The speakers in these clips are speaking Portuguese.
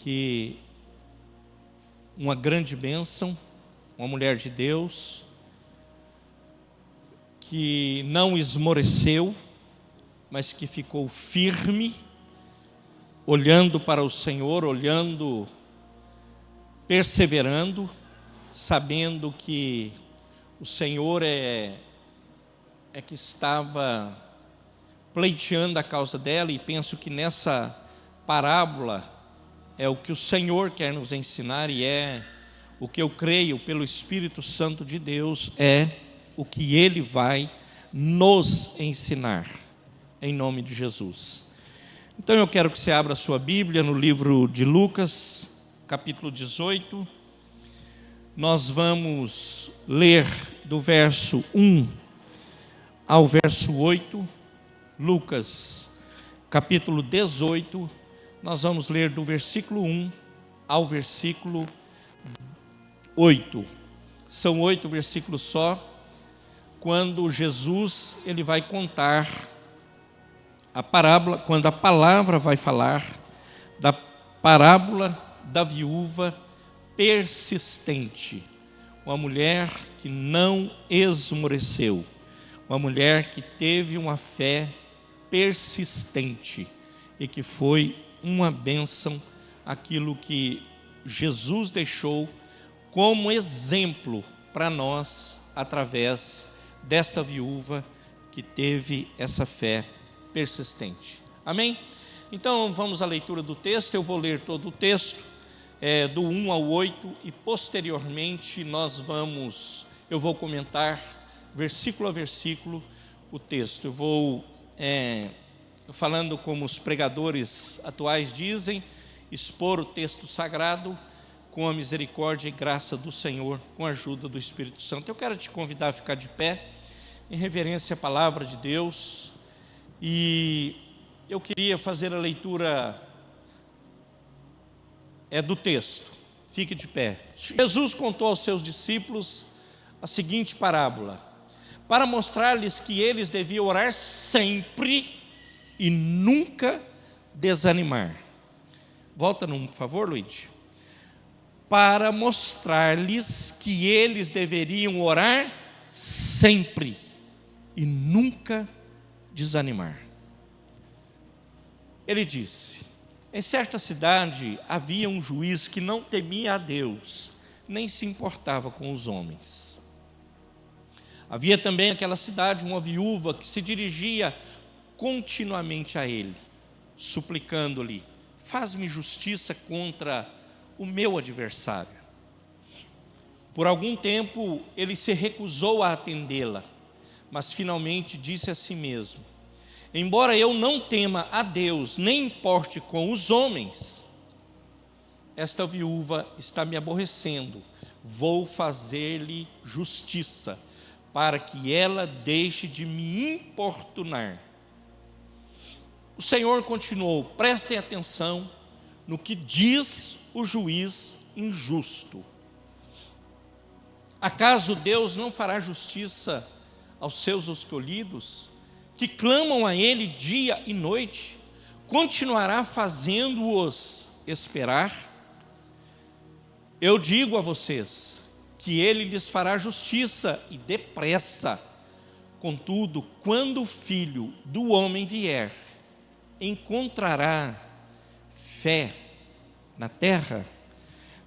que uma grande bênção, uma mulher de Deus, que não esmoreceu, mas que ficou firme, olhando para o Senhor, perseverando, sabendo que o Senhor é que estava pleiteando a causa dela, e penso que nessa parábola é o que o Senhor quer nos ensinar, e é o que eu creio pelo Espírito Santo de Deus, é o que Ele vai nos ensinar, em nome de Jesus. Então eu quero que você abra a sua Bíblia no livro de Lucas, capítulo 18, nós vamos ler do verso 1 ao verso 8, Lucas, capítulo 18, nós vamos ler do versículo 1 ao versículo 8. São 8 versículos só, quando Jesus ele vai contar a parábola, quando a palavra vai falar da parábola da viúva persistente, uma mulher que não esmoreceu, uma mulher que teve uma fé persistente e que foi uma bênção, aquilo que Jesus deixou como exemplo para nós, através desta viúva que teve essa fé persistente. Amém? Então vamos à leitura do texto. Eu vou ler todo o texto, do 1 ao 8, e posteriormente eu vou comentar versículo a versículo o texto. Eu vou falando como os pregadores atuais dizem, expor o texto sagrado com a misericórdia e graça do Senhor, com a ajuda do Espírito Santo. Eu quero te convidar a ficar de pé, em reverência à palavra de Deus, e eu queria fazer a leitura do texto. Fique de pé. Jesus contou aos seus discípulos a seguinte parábola, para mostrar-lhes que eles deviam orar sempre e nunca desanimar. Volta por favor, Luiz. Para mostrar-lhes que eles deveriam orar sempre e nunca desanimar. Ele disse: em certa cidade havia um juiz que não temia a Deus, nem se importava com os homens. Havia também naquela cidade uma viúva que se dirigia continuamente a ele, suplicando-lhe: faz-me justiça contra o meu adversário. Por algum tempo ele se recusou a atendê-la, mas finalmente disse a si mesmo: embora eu não tema a Deus, nem importe com os homens, esta viúva está me aborrecendo, vou fazer-lhe justiça, para que ela deixe de me importunar. O Senhor continuou: prestem atenção no que diz o juiz injusto. Acaso Deus não fará justiça aos seus escolhidos, que clamam a Ele dia e noite? Continuará fazendo-os esperar? Eu digo a vocês que Ele lhes fará justiça e depressa. Contudo, quando o Filho do Homem vier, encontrará fé na terra?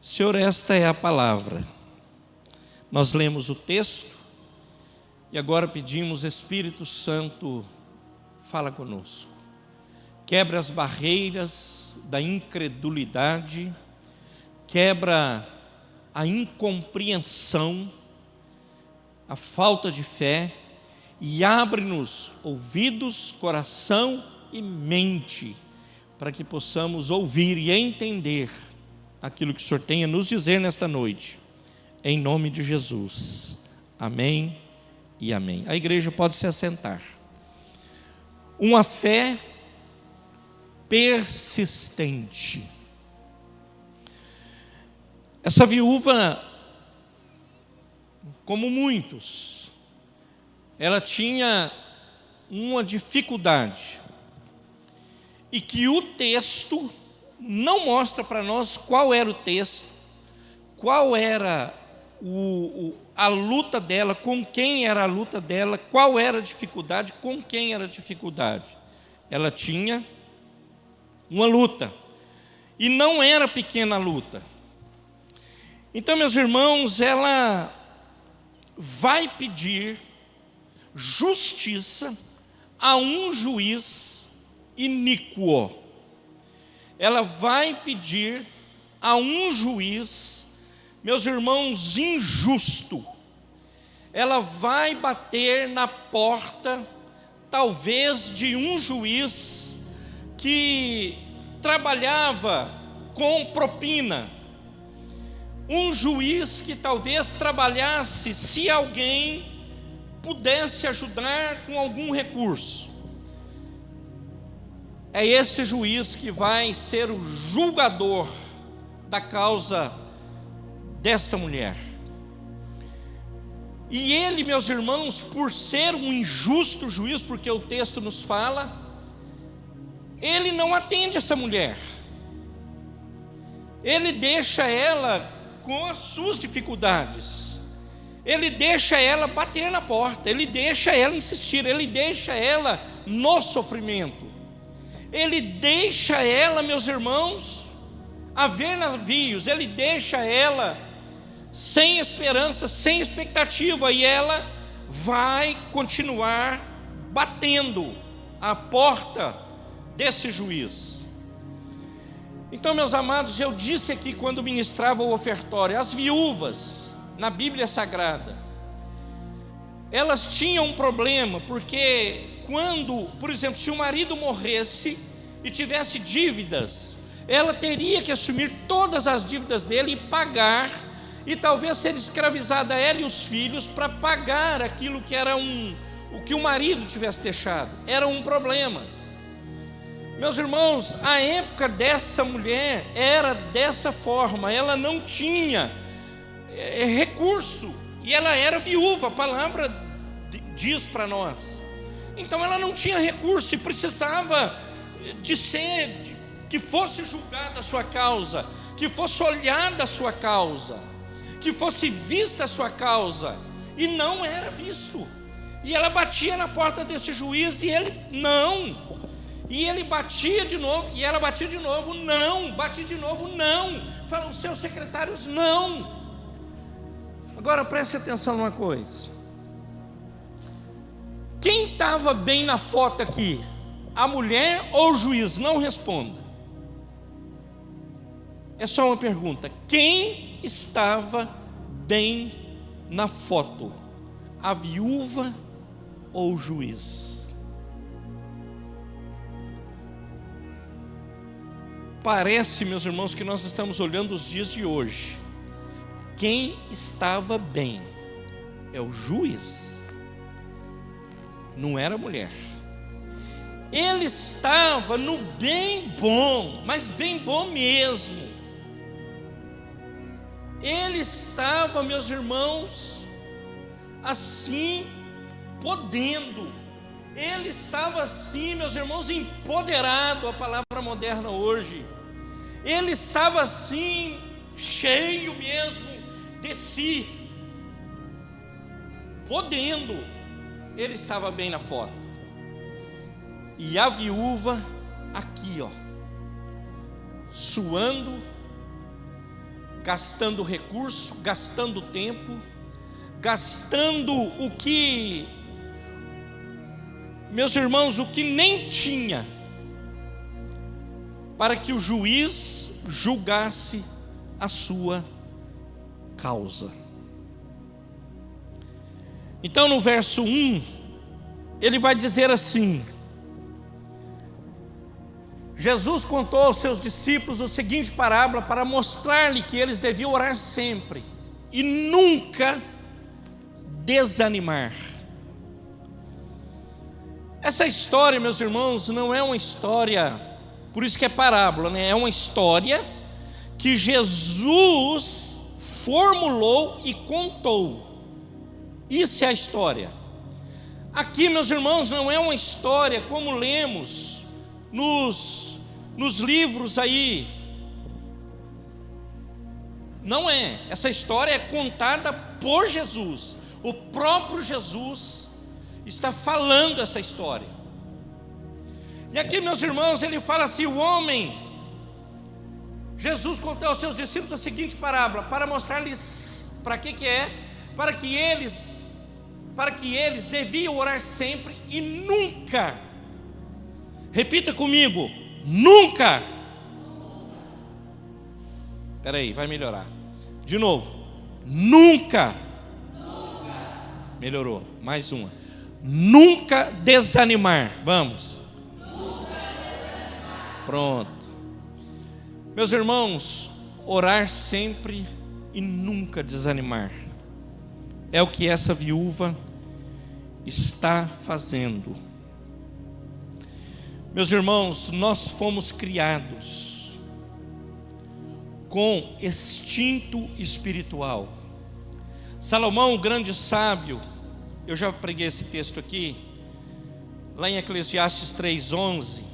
Senhor, esta é a palavra. Nós lemos o texto e agora pedimos: Espírito Santo, fala conosco. Quebra as barreiras da incredulidade, quebra a incompreensão, a falta de fé, e abre-nos ouvidos, coração e mente, para que possamos ouvir e entender aquilo que o Senhor tem a nos dizer nesta noite, em nome de Jesus. Amém e amém. A igreja pode se assentar. Uma fé persistente. Essa viúva, como muitos, ela tinha uma dificuldade, e que o texto não mostra para nós qual era o texto, qual era a luta dela, com quem era a luta dela, qual era a dificuldade, com quem era a dificuldade. Ela tinha uma luta, e não era pequena luta. Então, meus irmãos, ela vai pedir justiça a um juiz iníquo. Ela vai pedir a um juiz, meus irmãos, injusto. Ela vai bater na porta, talvez, de um juiz que trabalhava com propina. Um juiz que talvez trabalhasse se alguém pudesse ajudar com algum recurso. É esse juiz que vai ser o julgador da causa desta mulher. E ele, meus irmãos, por ser um injusto juiz, porque o texto nos fala, ele não atende essa mulher. Ele deixa ela com as suas dificuldades. Ele deixa ela bater na porta, ele deixa ela insistir, ele deixa ela no sofrimento. Ele deixa ela, meus irmãos, a ver navios, ele deixa ela sem esperança, sem expectativa, e ela vai continuar batendo a porta desse juiz. Então, meus amados, eu disse aqui quando ministrava o ofertório, as viúvas na Bíblia Sagrada, elas tinham um problema, porque quando, por exemplo, se o marido morresse e tivesse dívidas, ela teria que assumir todas as dívidas dele e pagar, e talvez ser escravizada ela e os filhos para pagar aquilo que era o que o marido tivesse deixado. Era um problema. Meus irmãos, a época dessa mulher era dessa forma, ela não tinha recurso, e ela era viúva, a palavra diz para nós. Então ela não tinha recurso e precisava que fosse julgada a sua causa, que fosse olhada a sua causa, que fosse vista a sua causa, e não era visto. E ela batia na porta desse juiz, e ele não. E ele batia de novo, e ela batia de novo, não. Batia de novo, não. Fala, os seus secretários, não. Agora preste atenção numa coisa. Quem estava bem na foto aqui? A mulher ou o juiz? Não responda. É só uma pergunta. Quem estava bem na foto? A viúva ou o juiz? Parece, meus irmãos, que nós estamos olhando os dias de hoje. Quem estava bem é o juiz, não era a mulher. Ele estava no bem bom, mas bem bom mesmo. Ele estava, meus irmãos, assim, podendo. Ele estava assim, meus irmãos, empoderado, a palavra moderna hoje. Ele estava assim, cheio mesmo de si, podendo. Ele estava bem na foto. E a viúva aqui, ó, suando, gastando recurso, gastando tempo, gastando o que, meus irmãos, o que nem tinha, para que o juiz julgasse a sua causa. Então, no verso 1, ele vai dizer assim: Jesus contou aos seus discípulos a seguinte parábola para mostrar-lhe que eles deviam orar sempre e nunca desanimar. Essa história, meus irmãos, não é uma história, por isso que é parábola, né? É uma história que Jesus formulou e contou. Isso é a história. Aqui, meus irmãos, não é uma história como lemos nos livros aí. Não é. Essa história é contada por Jesus. O próprio Jesus está falando essa história. E aqui, meus irmãos, ele fala assim: o homem, Jesus contou aos seus discípulos a seguinte parábola, para mostrar-lhes para que é, para que eles deviam orar sempre e nunca, repita comigo, nunca. Espera aí, vai melhorar. De novo, nunca. Melhorou, mais uma. Nunca desanimar. Vamos. Pronto. Meus irmãos, orar sempre e nunca desanimar é o que essa viúva está fazendo. Meus irmãos, nós fomos criados com instinto espiritual. Salomão, o grande sábio, eu já preguei esse texto aqui, lá em Eclesiastes 3:11,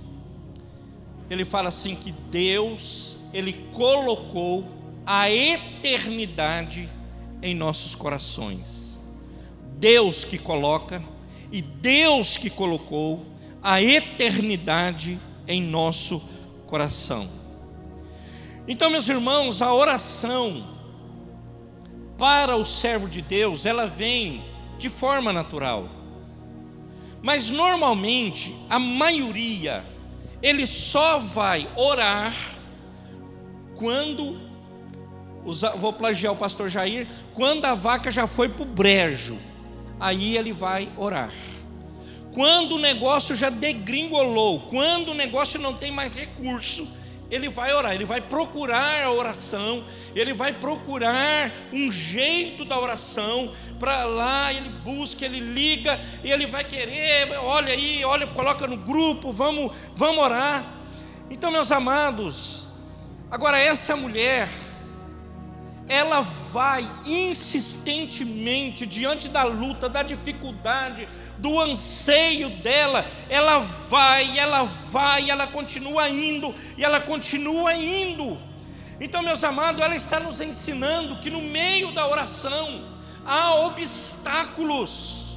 ele fala assim que Deus, Ele colocou a eternidade em nossos corações. Deus que coloca, e Deus que colocou a eternidade em nosso coração. Então, meus irmãos, a oração para o servo de Deus, ela vem de forma natural. Mas normalmente, a maioria, ele só vai orar quando, vou plagiar o pastor Jair, quando a vaca já foi para o brejo, aí ele vai orar. Quando o negócio já degringolou, quando o negócio não tem mais recurso, ele vai orar, ele vai procurar a oração, ele vai procurar um jeito da oração, para lá ele busca, ele liga, e ele vai querer, olha aí, olha, coloca no grupo, vamos orar. Então, meus amados, agora essa mulher, ela vai insistentemente diante da luta, da dificuldade, do anseio dela, ela continua indo, e ela continua indo. Então, meus amados, ela está nos ensinando que no meio da oração há obstáculos,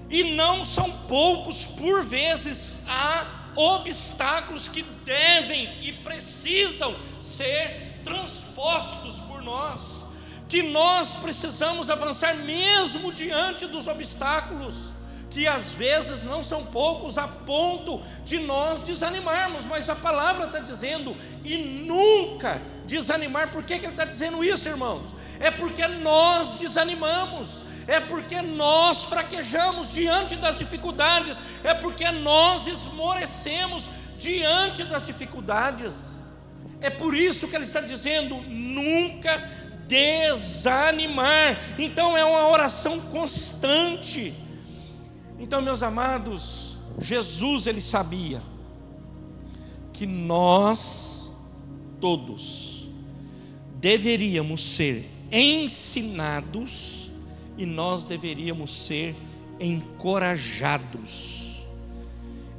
e não são poucos, por vezes há obstáculos que devem e precisam ser transpostos por nós, que nós precisamos avançar mesmo diante dos obstáculos, que às vezes não são poucos a ponto de nós desanimarmos, mas a palavra está dizendo, e nunca desanimar. Por que ele está dizendo isso, irmãos? É porque nós desanimamos, é porque nós fraquejamos diante das dificuldades, é porque nós esmorecemos diante das dificuldades. É por isso que ele está dizendo, nunca desanimar. Então é uma oração constante. Então, meus amados, Jesus, ele sabia que nós todos deveríamos ser ensinados e nós deveríamos ser encorajados.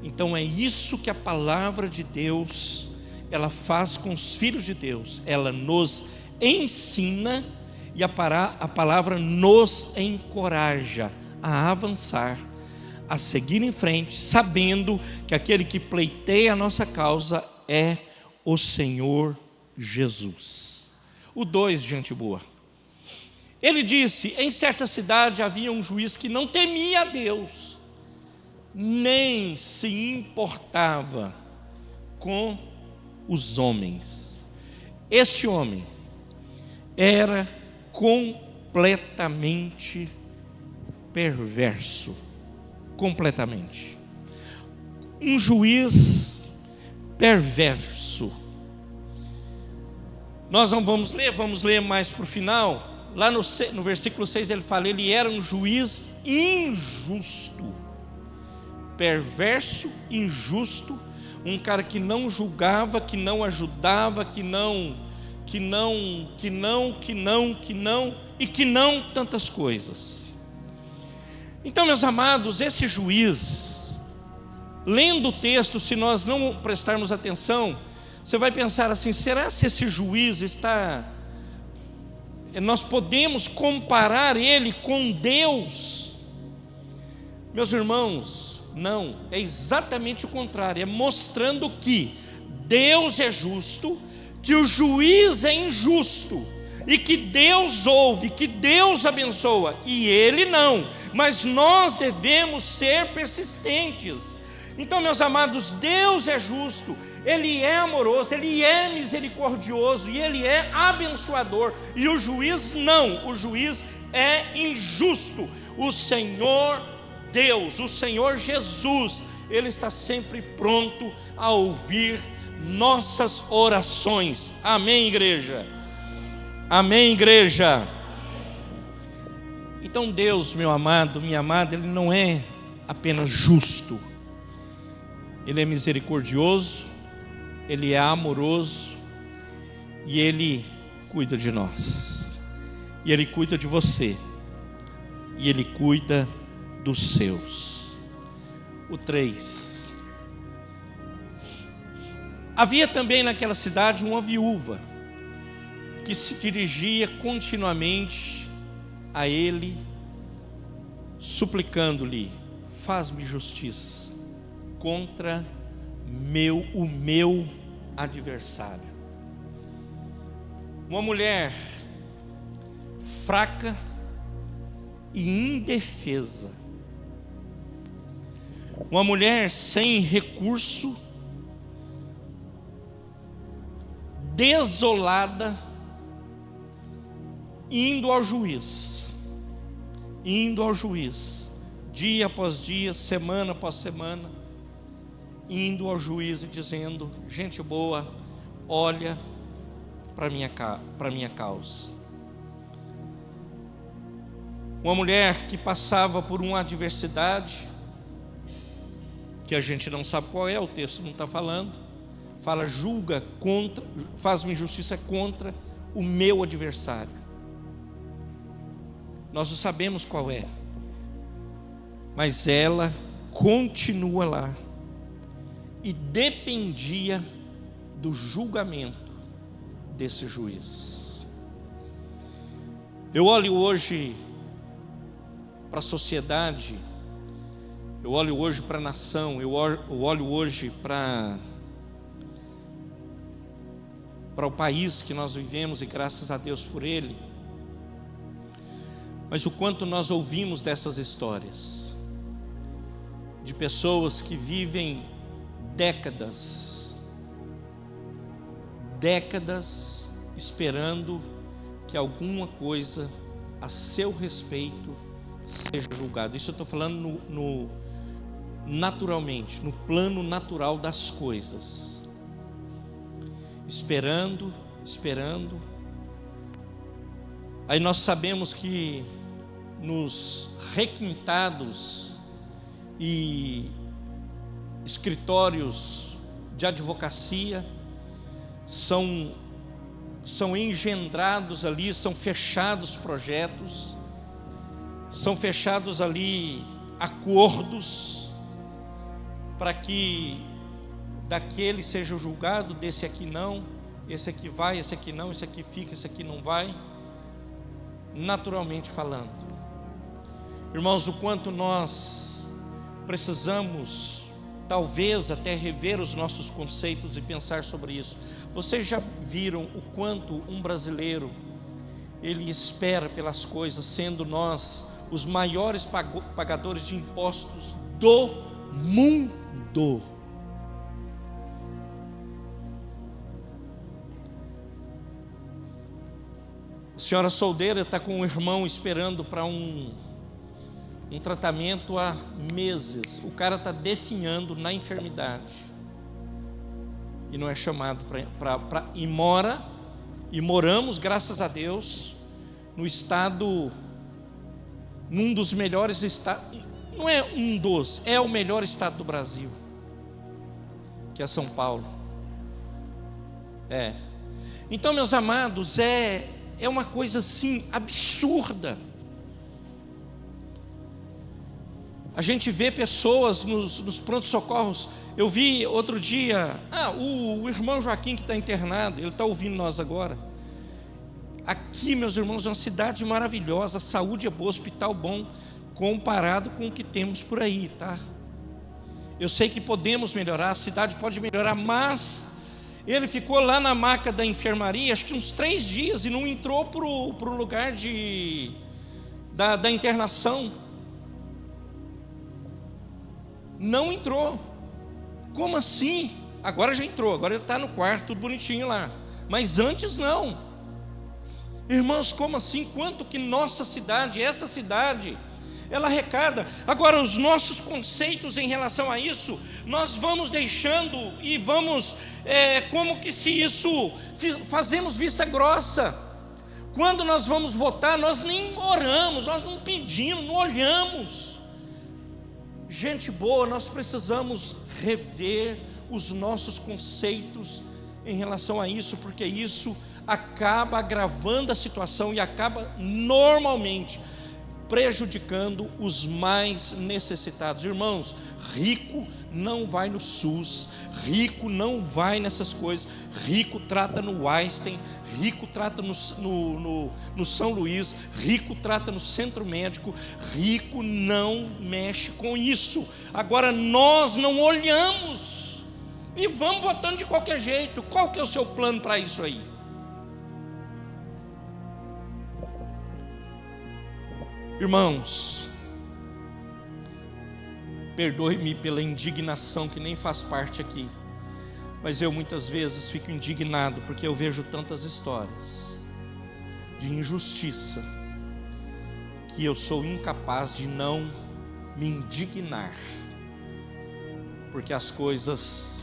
Então é isso que a palavra de Deus ela faz com os filhos de Deus. Ela nos ensina e a palavra nos encoraja a avançar, a seguir em frente, sabendo que aquele que pleiteia a nossa causa é o Senhor Jesus. O 2, gente boa. Ele disse: em certa cidade havia um juiz que não temia a Deus, nem se importava com os homens. Este homem era completamente perverso, completamente. Um juiz perverso. Nós não vamos ler mais para o final. Lá no versículo 6 ele fala, ele era um juiz injusto, perverso, injusto, um cara que não julgava, que não ajudava, que não tantas coisas. Então, meus amados, esse juiz lendo o texto, se nós não prestarmos atenção, você vai pensar assim: será que esse juiz está... nós podemos comparar ele com Deus? Meus irmãos, não, é exatamente o contrário, é mostrando que Deus é justo, que o juiz é injusto, e que Deus ouve, que Deus abençoa, e ele não, mas nós devemos ser persistentes. Então, meus amados, Deus é justo, Ele é amoroso, Ele é misericordioso, e Ele é abençoador, e o juiz não, o juiz é injusto. O Senhor Deus, o Senhor Jesus, Ele está sempre pronto a ouvir nossas orações. Amém, igreja? Amém, igreja? Então Deus, meu amado, minha amada, Ele não é apenas justo, Ele é misericordioso, Ele é amoroso, e Ele cuida de nós, e Ele cuida de você, e Ele cuida dos seus. O 3. Havia também naquela cidade uma viúva, que se dirigia continuamente a ele, suplicando-lhe: faz-me justiça contra o meu adversário. Uma mulher fraca e indefesa, uma mulher sem recurso, desolada, indo ao juiz, dia após dia, semana após semana, indo ao juiz e dizendo: gente boa, olha para minha causa. Uma mulher que passava por uma adversidade, que a gente não sabe qual é, o texto não está falando, fala: julga contra, faz-me justiça contra o meu adversário. Nós não sabemos qual é, mas ela continua lá e dependia do julgamento desse juiz. Eu olho hoje para a sociedade, eu olho hoje para a nação, eu olho hoje para o país que nós vivemos, e graças a Deus por ele. Mas o quanto nós ouvimos dessas histórias de pessoas que vivem décadas esperando que alguma coisa a seu respeito seja julgado. Isso eu estou falando naturalmente, no plano natural das coisas. Esperando. Aí nós sabemos que nos requintados e escritórios de advocacia são engendrados ali, são fechados projetos, são fechados ali acordos para que daquele seja julgado, desse aqui não, esse aqui vai, esse aqui não, esse aqui fica, esse aqui não vai. Naturalmente falando, irmãos, o quanto nós precisamos talvez até rever os nossos conceitos e pensar sobre isso. Vocês já viram o quanto um brasileiro, ele espera pelas coisas, sendo nós os maiores pagadores de impostos do mundo? A senhora solteira está com um irmão esperando para um tratamento há meses. O cara está definhando na enfermidade e não é chamado e moramos, graças a Deus, no estado, num dos melhores estados, não é um dos, é o melhor estado do Brasil, que é São Paulo. Então, meus amados, é uma coisa assim absurda. A gente vê pessoas nos prontos-socorros. Eu vi outro dia, o irmão Joaquim que está internado, ele está ouvindo nós agora. Aqui, meus irmãos, é uma cidade maravilhosa, a saúde é boa, hospital bom, comparado com o que temos por aí, tá? Eu sei que podemos melhorar, a cidade pode melhorar, mas ele ficou lá na maca da enfermaria, acho que uns 3 dias, e não entrou para o lugar da internação. Não entrou. Como assim? Agora já entrou, agora ele está no quarto, tudo bonitinho lá. Mas antes não. Irmãos, como assim? Quanto que nossa cidade, essa cidade, ela arrecada? Agora, os nossos conceitos em relação a isso, nós vamos deixando e vamos, como que se isso, fazemos vista grossa. Quando nós vamos votar, nós nem oramos, nós não pedimos, não olhamos. Gente boa, nós precisamos rever os nossos conceitos em relação a isso, porque isso acaba agravando a situação e acaba normalmente prejudicando os mais necessitados. Irmãos, rico não vai no SUS, rico não vai nessas coisas, rico trata no Einstein, rico trata no São Luís, rico trata no centro médico, rico não mexe com isso. Agora nós não olhamos e vamos votando de qualquer jeito. Qual que é o seu plano para isso aí? Irmãos, perdoe-me pela indignação que nem faz parte aqui, mas eu muitas vezes fico indignado porque eu vejo tantas histórias de injustiça que eu sou incapaz de não me indignar, porque as coisas,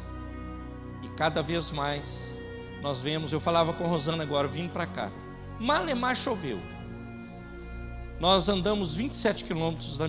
e cada vez mais nós vemos. Eu falava com a Rosana agora, vindo para cá, malemar choveu, nós andamos 27 quilômetros da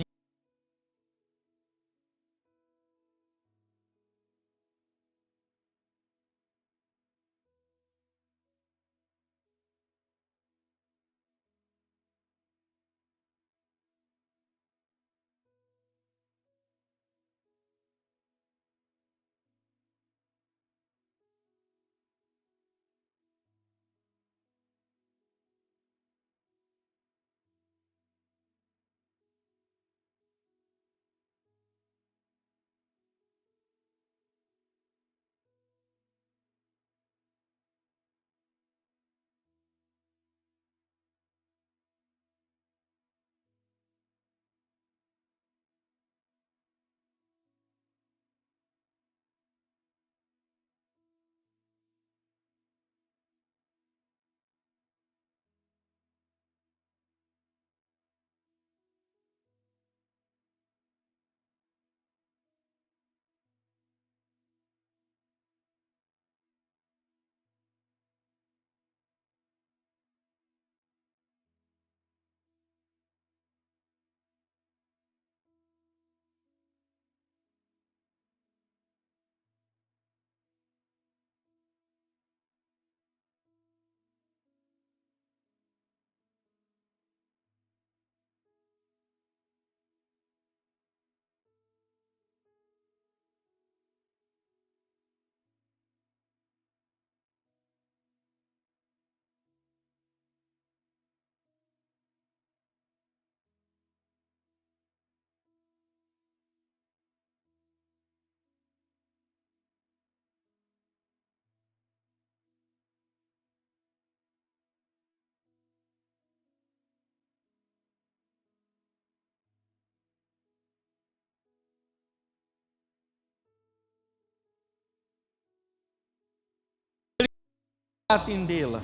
atendê-la,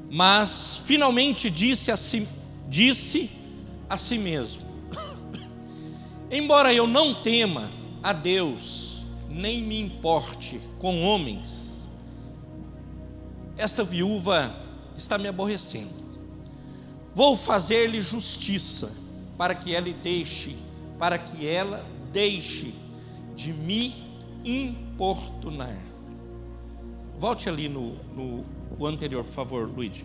mas finalmente disse a si mesmo: embora eu não tema a Deus, nem me importe com homens, esta viúva está me aborrecendo. Vou fazer-lhe justiça, para que ela deixe de me importunar. Volte ali no anterior, por favor, Luiz.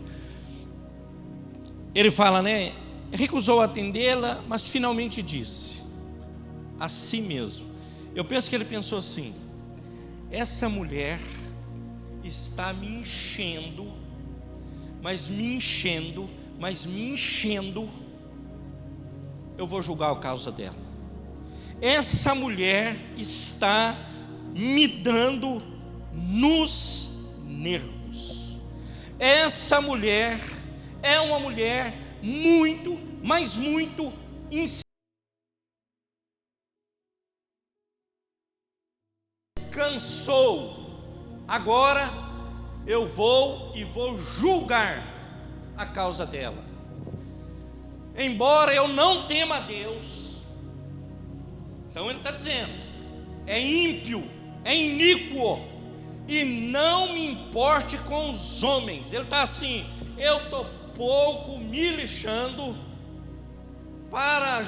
Ele fala, né? recusou atendê-la, mas finalmente disse a si mesmo. Eu penso que ele pensou assim: essa mulher está me enchendo, mas me enchendo, eu vou julgar a causa dela. Essa mulher está me dando nos nervos. Essa mulher é uma mulher muito, mas muito insensível. Cansou. Agora eu vou julgar a causa dela. Embora eu não tema a Deus, então ele está dizendo, é ímpio, é iníquo, e não me importe com os homens. Ele está assim: eu estou pouco me lixando para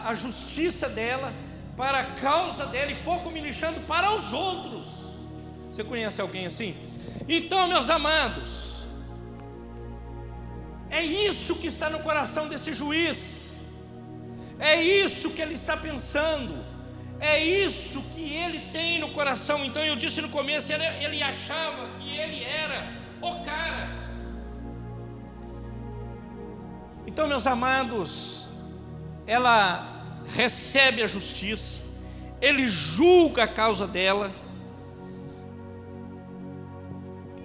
a justiça dela, para a causa dela, e pouco me lixando para os outros. Você conhece alguém assim? Então, meus amados, é isso que está no coração desse juiz, é isso que ele está pensando, é isso que ele tem no coração. Então eu disse no começo, ele achava que ele era o cara. Então, meus amados, ela recebe a justiça, ele julga a causa dela.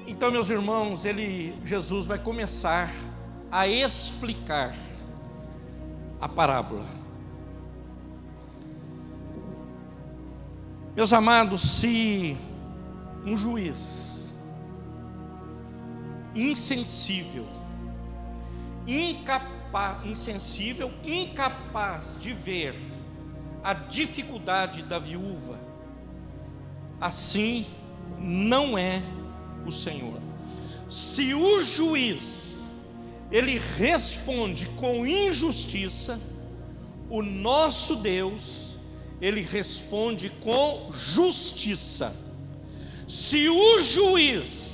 Então, meus irmãos, Jesus vai começar a explicar a parábola. Meus amados, se um juiz insensível, incapaz de ver a dificuldade da viúva, assim não é o Senhor. Se o juiz ele responde com injustiça, o nosso Deus ele responde com justiça. Se o juiz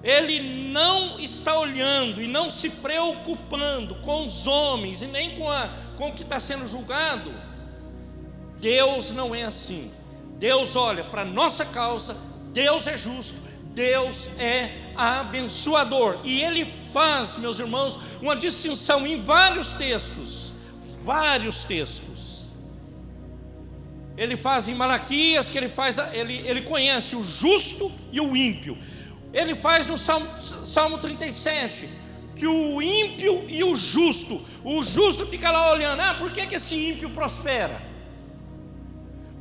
ele não está olhando e não se preocupando com os homens e nem com o que está sendo julgado, Deus não é assim. Deus olha para a nossa causa, Deus é justo, Deus é abençoador. E ele faz, meus irmãos, uma distinção em vários textos. Ele faz em Malaquias, que ele conhece o justo e o ímpio. Ele faz no Salmo 37, que o ímpio e o justo fica lá olhando: por que esse ímpio prospera?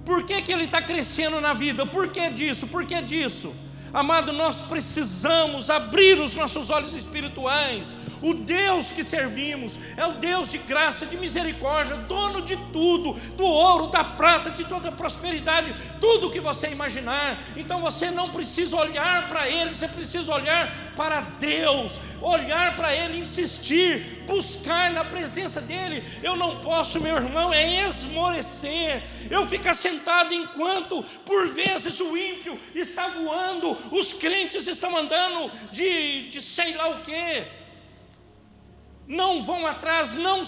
Por que ele está crescendo na vida? Por que disso? Por que disso? Amado, nós precisamos abrir os nossos olhos espirituais. O Deus que servimos é o Deus de graça, de misericórdia, dono de tudo, do ouro, da prata, de toda a prosperidade, tudo o que você imaginar. Então você não precisa olhar para Ele, você precisa olhar para Deus, olhar para Ele, insistir, buscar na presença dEle. Eu não posso, meu irmão, esmorecer, eu ficar sentado enquanto por vezes o ímpio está voando, os crentes estão andando de sei lá o quê. Não vão atrás, não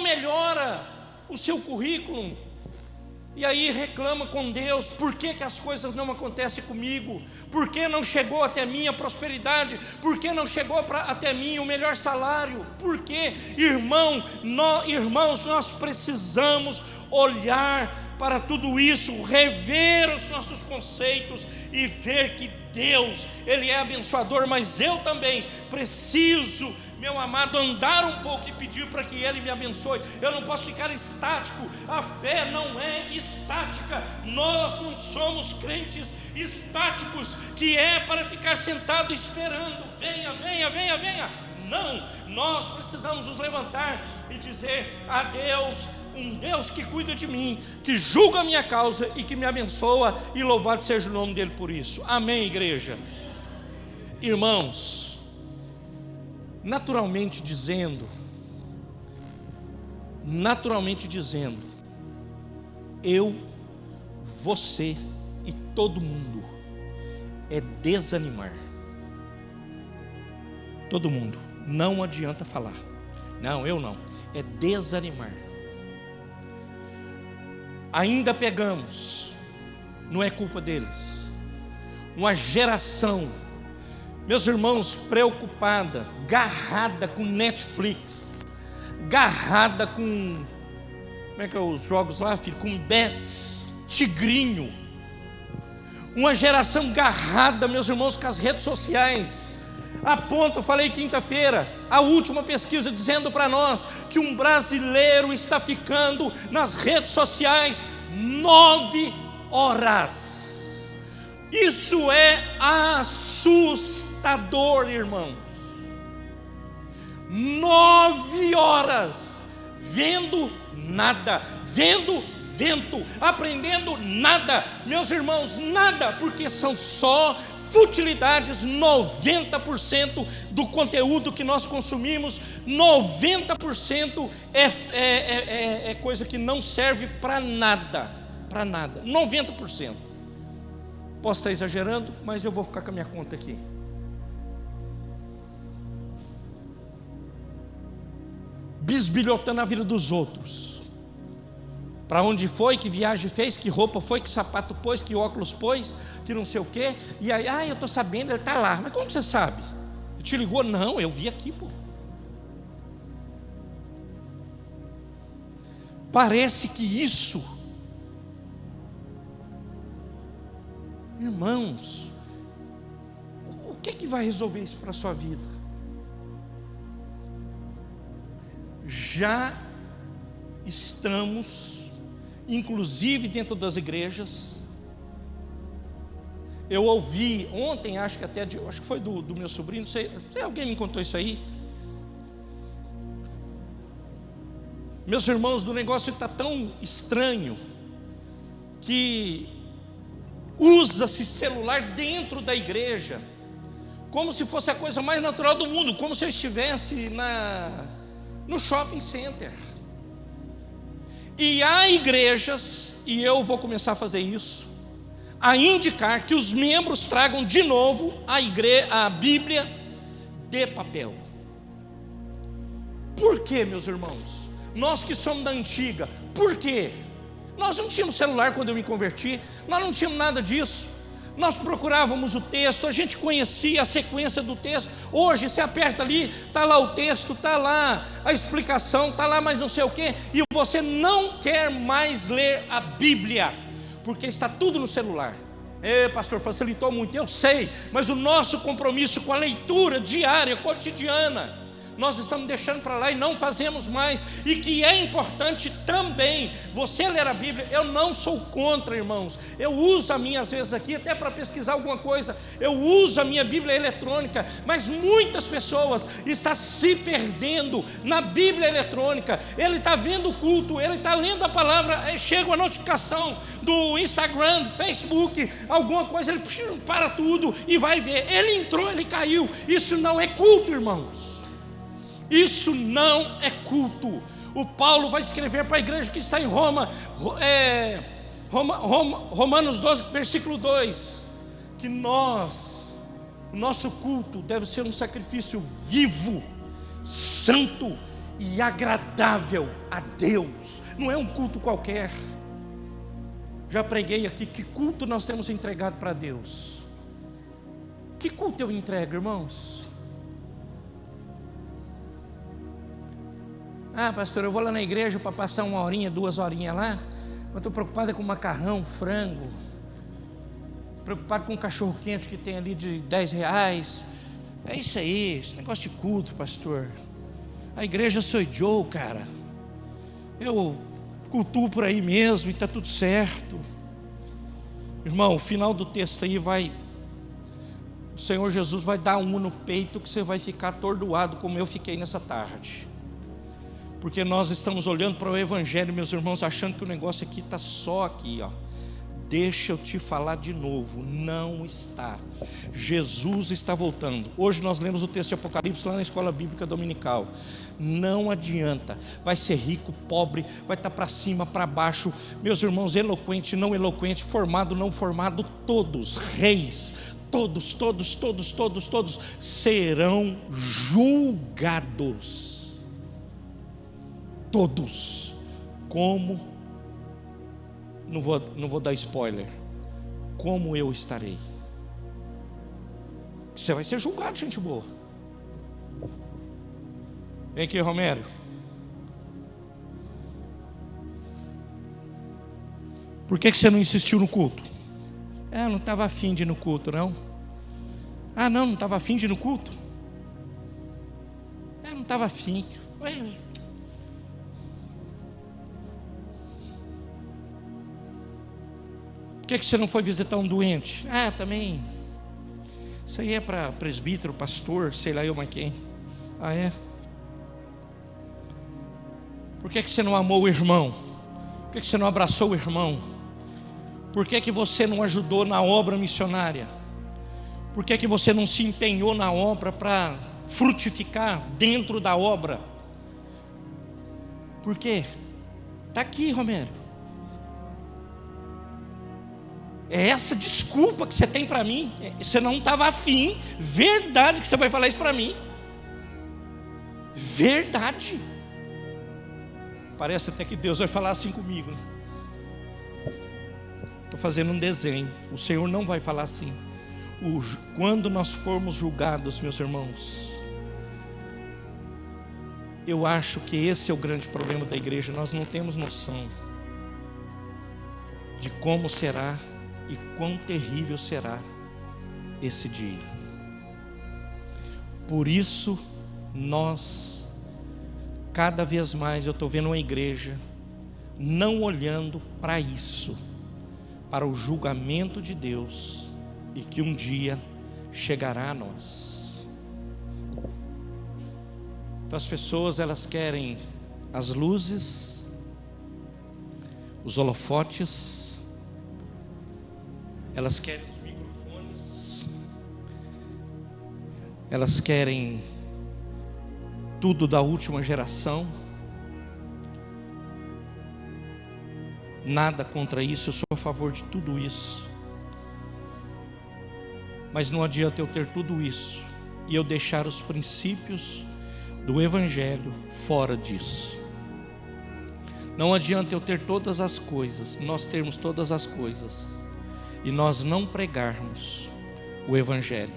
melhora o seu currículo, e aí reclama com Deus: por que as coisas não acontecem comigo? Por que não chegou até mim a prosperidade? Por que não chegou até mim o melhor salário? Por que? Irmãos, nós precisamos olhar para tudo isso, rever os nossos conceitos e ver que Deus, Ele é abençoador, mas eu também preciso, meu amado, andar um pouco e pedir para que Ele me abençoe. Eu não posso ficar estático. A fé não é estática. Nós não somos crentes estáticos, que é para ficar sentado esperando: venha. Não, nós precisamos nos levantar e dizer a Deus, um Deus que cuida de mim, que julga a minha causa e que me abençoa, e louvado seja o nome dEle por isso. Amém, igreja? Irmãos, naturalmente dizendo, eu, você e todo mundo é desanimar. Todo mundo, não adianta falar. Não, eu não. É desanimar. Ainda pegamos, não é culpa deles, uma geração, meus irmãos, preocupada, garrada com Netflix, garrada com, como é que é os jogos lá, filho? Com bets, tigrinho. Uma geração garrada, meus irmãos, com as redes sociais. A ponto, eu falei quinta-feira, a última pesquisa dizendo para nós que um brasileiro está ficando nas redes sociais 9 horas. Isso é assustador, irmãos. 9 horas vendo nada, vendo vento, aprendendo nada, meus irmãos, nada, porque são só futilidades. 90% do conteúdo que nós consumimos, 90% é coisa que não serve para nada, 90%. Posso estar exagerando, mas eu vou ficar com a minha conta aqui. Bisbilhotando a vida dos outros. Para onde foi, que viagem fez, que roupa foi, que sapato pôs, que óculos pôs, que não sei o quê. E aí, eu estou sabendo, ele está lá. Mas como você sabe? Ele te ligou? Não, eu vi aqui, pô. Parece que isso, irmãos, o que vai resolver isso para a sua vida? Já estamos, inclusive dentro das igrejas. Eu ouvi ontem, acho que foi do meu sobrinho, não sei, alguém me contou isso aí. Meus irmãos, o negócio está tão estranho que usa-se celular dentro da igreja, como se fosse a coisa mais natural do mundo, como se eu estivesse no shopping center. E há igrejas, e eu vou começar a fazer isso, a indicar que os membros tragam de novo a Bíblia de papel. Por quê, meus irmãos? Nós que somos da antiga, por quê? Nós não tínhamos celular quando eu me converti, nós não tínhamos nada disso. Nós procurávamos o texto, a gente conhecia a sequência do texto. Hoje você aperta ali, está lá o texto, está lá a explicação, está lá mais não sei o quê, e você não quer mais ler a Bíblia, porque está tudo no celular. Pastor, facilitou muito, eu sei, mas o nosso compromisso com a leitura diária, cotidiana, nós estamos deixando para lá e não fazemos mais. E que é importante também você ler a Bíblia. Eu não sou contra, irmãos. Eu uso a minha, às vezes aqui, até para pesquisar alguma coisa, eu uso a minha Bíblia eletrônica. Mas muitas pessoas estão se perdendo na Bíblia eletrônica. Ele está vendo o culto, ele está lendo a palavra, chega uma notificação do Instagram, do Facebook, alguma coisa, ele para tudo e vai ver. Ele entrou, ele caiu. Isso não é culto, irmãos. Isso não é culto. O Paulo vai escrever para a igreja que está em Roma, Romanos 12, versículo 2, que o nosso culto deve ser um sacrifício vivo, santo e agradável a Deus. Não é um culto qualquer. Já preguei aqui, que culto nós temos entregado para Deus? Que culto eu entrego, irmãos? Pastor, eu vou lá na igreja para passar 1 horinha, 2 horinhas lá. Eu estou preocupado com macarrão, frango, preocupado com um cachorro quente que tem ali de R$10. É isso aí, esse negócio de culto, pastor. A igreja sou eu, cara. Eu cultuo por aí mesmo e está tudo certo. Irmão, o final do texto aí o Senhor Jesus vai dar uma no peito que você vai ficar atordoado, como eu fiquei nessa tarde. Porque nós estamos olhando para o Evangelho, meus irmãos, achando que o negócio aqui está só aqui, ó. Deixa eu te falar de novo, não está. Jesus está voltando. Hoje nós lemos o texto de Apocalipse lá na escola bíblica dominical. Não adianta, vai ser rico, pobre, vai estar para cima, para baixo, meus irmãos, eloquente, não eloquente, formado, não formado, todos, reis, todos serão julgados. todos. Como, não vou dar spoiler, como eu estarei. Você vai ser julgado, gente boa. Vem aqui, Romero. Por que você não insistiu no culto? Eu não estava afim de ir no culto, não. Ah, não estava afim de ir no culto? Eu não estava afim. Por que você não foi visitar um doente? Ah, também. Isso aí é para presbítero, pastor, sei lá eu mais quem. Ah, é? Por que você não amou o irmão? Por que você não abraçou o irmão? Por que você não ajudou na obra missionária? Por que você não se empenhou na obra para frutificar dentro da obra? Por quê? Está aqui, Romero. É essa desculpa que você tem para mim. Você não estava afim. Verdade que você vai falar isso para mim. Verdade. Parece até que Deus vai falar assim comigo, né? Estou fazendo um desenho. O Senhor não vai falar assim. Quando nós formos julgados, meus irmãos, eu acho que esse é o grande problema da igreja. Nós não temos noção de como será e quão terrível será esse dia. Por isso, cada vez mais eu estou vendo uma igreja não olhando para isso, para o julgamento de Deus, e que um dia chegará a nós. Então as pessoas, elas querem as luzes, os holofotes, elas querem os microfones, elas querem tudo da última geração. Nada contra isso, eu sou a favor de tudo isso. Mas não adianta eu ter tudo isso e eu deixar os princípios do Evangelho fora disso. Não adianta eu ter todas as coisas, nós termos todas as coisas, e nós não pregarmos o Evangelho.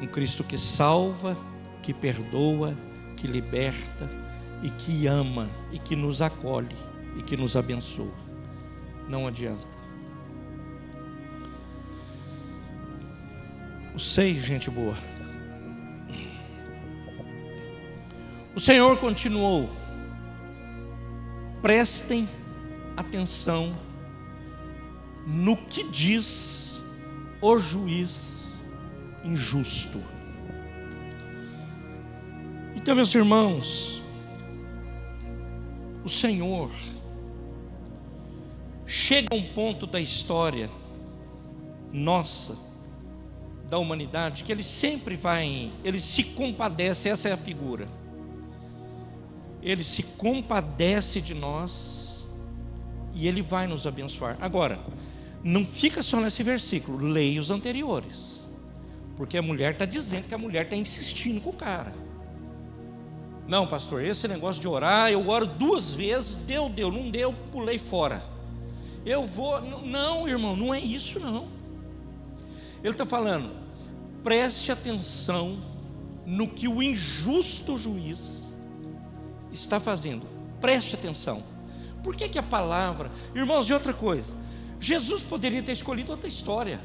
Um Cristo que salva, que perdoa, que liberta e que ama e que nos acolhe e que nos abençoa. Não adianta. O 6, gente boa. O Senhor continuou: prestem atenção no que diz o juiz injusto. Então, meus irmãos, o Senhor chega a um ponto da história nossa, da humanidade, que Ele sempre Ele se compadece, essa é a figura. Ele se compadece de nós e Ele vai nos abençoar. Agora, não fica só nesse versículo, leia os anteriores, porque a mulher está dizendo que a mulher está insistindo com o cara. Não, pastor, esse negócio de orar, eu oro 2 vezes, deu, não deu, pulei fora. Eu vou, não, irmão, não é isso não. Ele está falando, preste atenção no que o injusto juiz está fazendo. Preste atenção. Por que a palavra, irmãos, e outra coisa, Jesus poderia ter escolhido outra história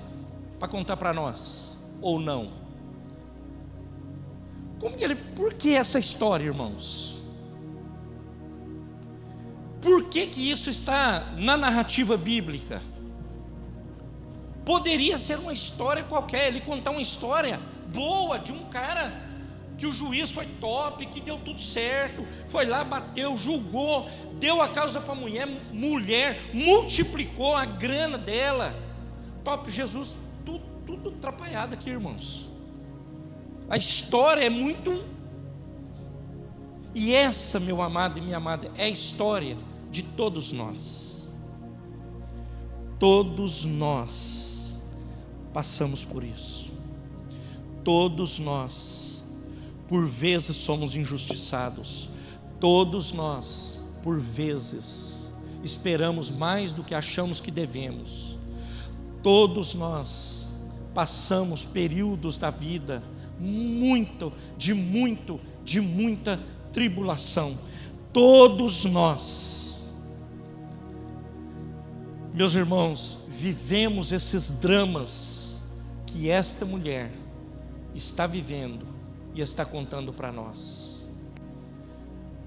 para contar para nós, ou não? Por que essa história, irmãos? Por que isso está na narrativa bíblica? Poderia ser uma história qualquer, ele contar uma história boa de um cara que o juiz foi top, que deu tudo certo, foi lá, bateu, julgou, deu a causa para a mulher multiplicou a grana dela. Top, Jesus, tudo atrapalhado aqui, irmãos. A história é muito... E essa, meu amado e minha amada, é a história de todos nós. Todos nós passamos por isso. Todos nós, por vezes, somos injustiçados. Todos nós, por vezes, esperamos mais do que achamos que devemos. Todos nós passamos períodos da vida de muita tribulação. Todos nós, meus irmãos, vivemos esses dramas que esta mulher está vivendo e está contando para nós.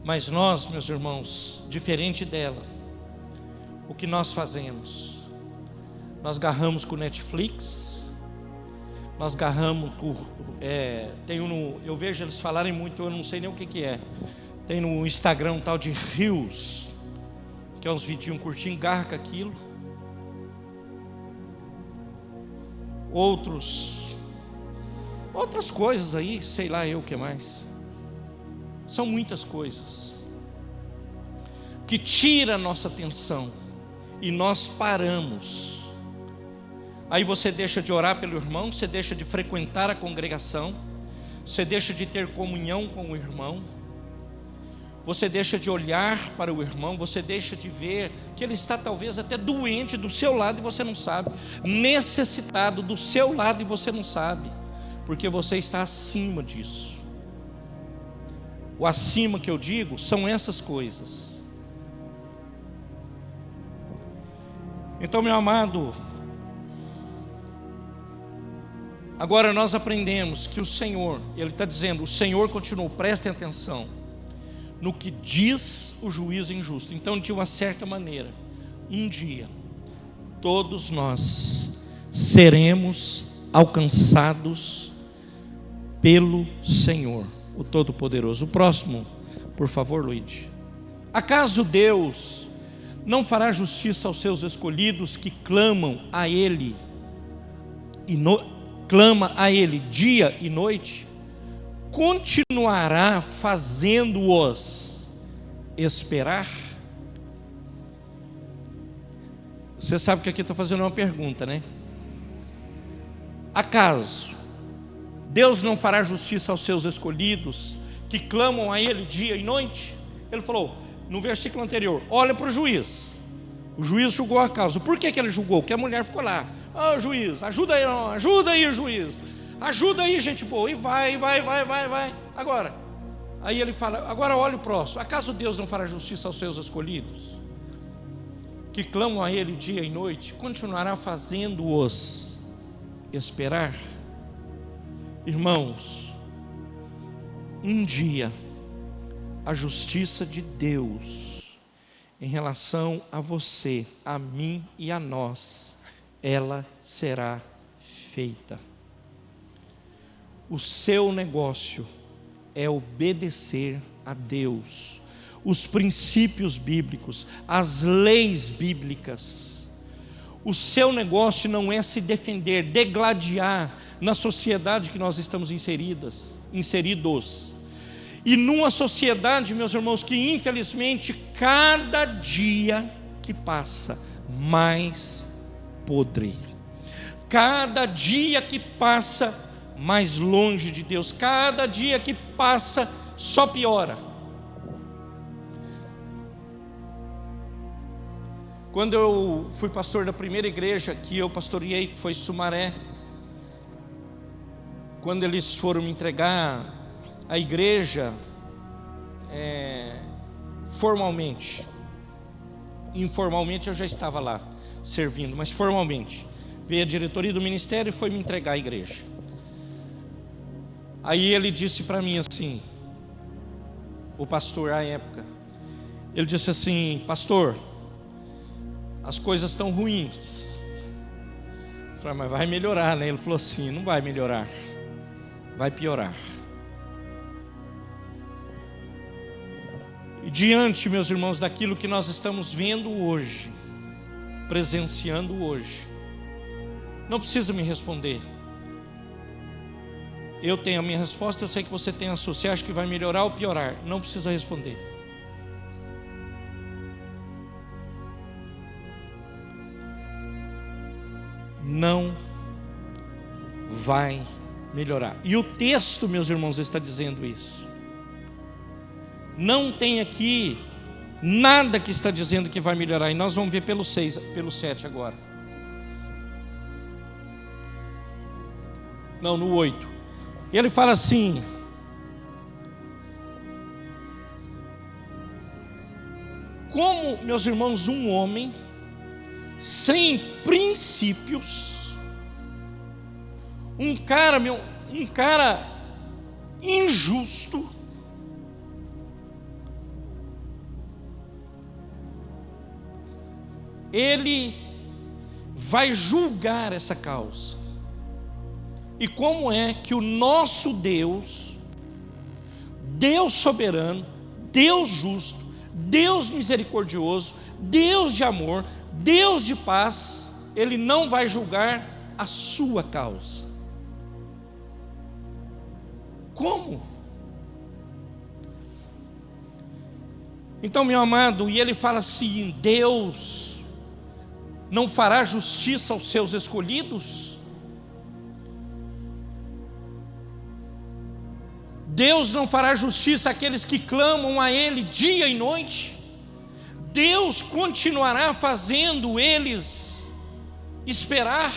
Mas nós, meus irmãos, diferente dela, o que nós fazemos? Nós garramos com o Netflix, nós garramos com... eu vejo eles falarem muito, eu não sei nem o que é. Tem no Instagram um tal de Reels, que é uns vidinhos curtinhos, garra com aquilo. Outras coisas aí, sei lá eu o que mais. São muitas coisas que tira a nossa atenção e nós paramos. Aí você deixa de orar pelo irmão, você deixa de frequentar a congregação, você deixa de ter comunhão com o irmão, você deixa de olhar para o irmão, você deixa de ver que ele está talvez até doente do seu lado e você não sabe, necessitado do seu lado e você não sabe, porque você está acima disso. O acima que eu digo são essas coisas. Então, meu amado, agora nós aprendemos que o Senhor, Ele está dizendo, o Senhor continuou, prestem atenção no que diz o juízo injusto. Então, de uma certa maneira, um dia, todos nós seremos alcançados pelo Senhor, o Todo-Poderoso. O próximo, por favor, Luiz. Acaso Deus não fará justiça aos seus escolhidos que clamam a Ele dia e noite? Continuará fazendo-os esperar? Você sabe que aqui está fazendo uma pergunta, né? Acaso Deus não fará justiça aos seus escolhidos que clamam a Ele dia e noite? Ele falou no versículo anterior, olha para o juiz. O juiz julgou a causa. Por que ele julgou? Porque a mulher ficou lá. Juiz, ajuda aí, juiz. Ajuda aí, gente boa. E vai. Agora, aí ele fala, agora olha o próximo. Acaso Deus não fará justiça aos seus escolhidos que clamam a Ele dia e noite? Continuará fazendo-os esperar? Irmãos, um dia a justiça de Deus em relação a você, a mim e a nós, ela será feita. O seu negócio é obedecer a Deus, os princípios bíblicos, as leis bíblicas. O seu negócio não é se defender, degladiar na sociedade que nós estamos inseridos. E numa sociedade, meus irmãos, que infelizmente cada dia que passa mais podre, cada dia que passa mais longe de Deus, cada dia que passa só piora. Quando eu fui pastor da primeira igreja que eu pastoreei, que foi Sumaré, quando eles foram me entregar a igreja formalmente, informalmente eu já estava lá servindo, mas formalmente veio a diretoria do ministério e foi me entregar a igreja. Aí ele disse para mim assim, o pastor à época, ele disse assim, pastor, as coisas estão ruins. Eu falei, mas vai melhorar, né? Ele falou assim, não vai melhorar, vai piorar. E diante, meus irmãos, daquilo que nós estamos vendo hoje, presenciando hoje, não precisa me responder. Eu tenho a minha resposta, eu sei que você tem a sua. Você acha que vai melhorar ou piorar? Não precisa responder. Não vai melhorar. E o texto, meus irmãos, está dizendo isso. Não tem aqui nada que está dizendo que vai melhorar. E nós vamos ver pelo 7 agora. Não, no 8. Ele fala assim: como, meus irmãos, um homem sem princípios, um cara injusto, ele vai julgar essa causa. E como é que o nosso Deus, Deus soberano, Deus justo, Deus misericordioso, Deus de amor, Deus de paz, Ele não vai julgar a sua causa? Como? Então, meu amado, e ele fala assim: Deus não fará justiça aos seus escolhidos? Deus não fará justiça àqueles que clamam a Ele dia e noite? Deus continuará fazendo eles esperar?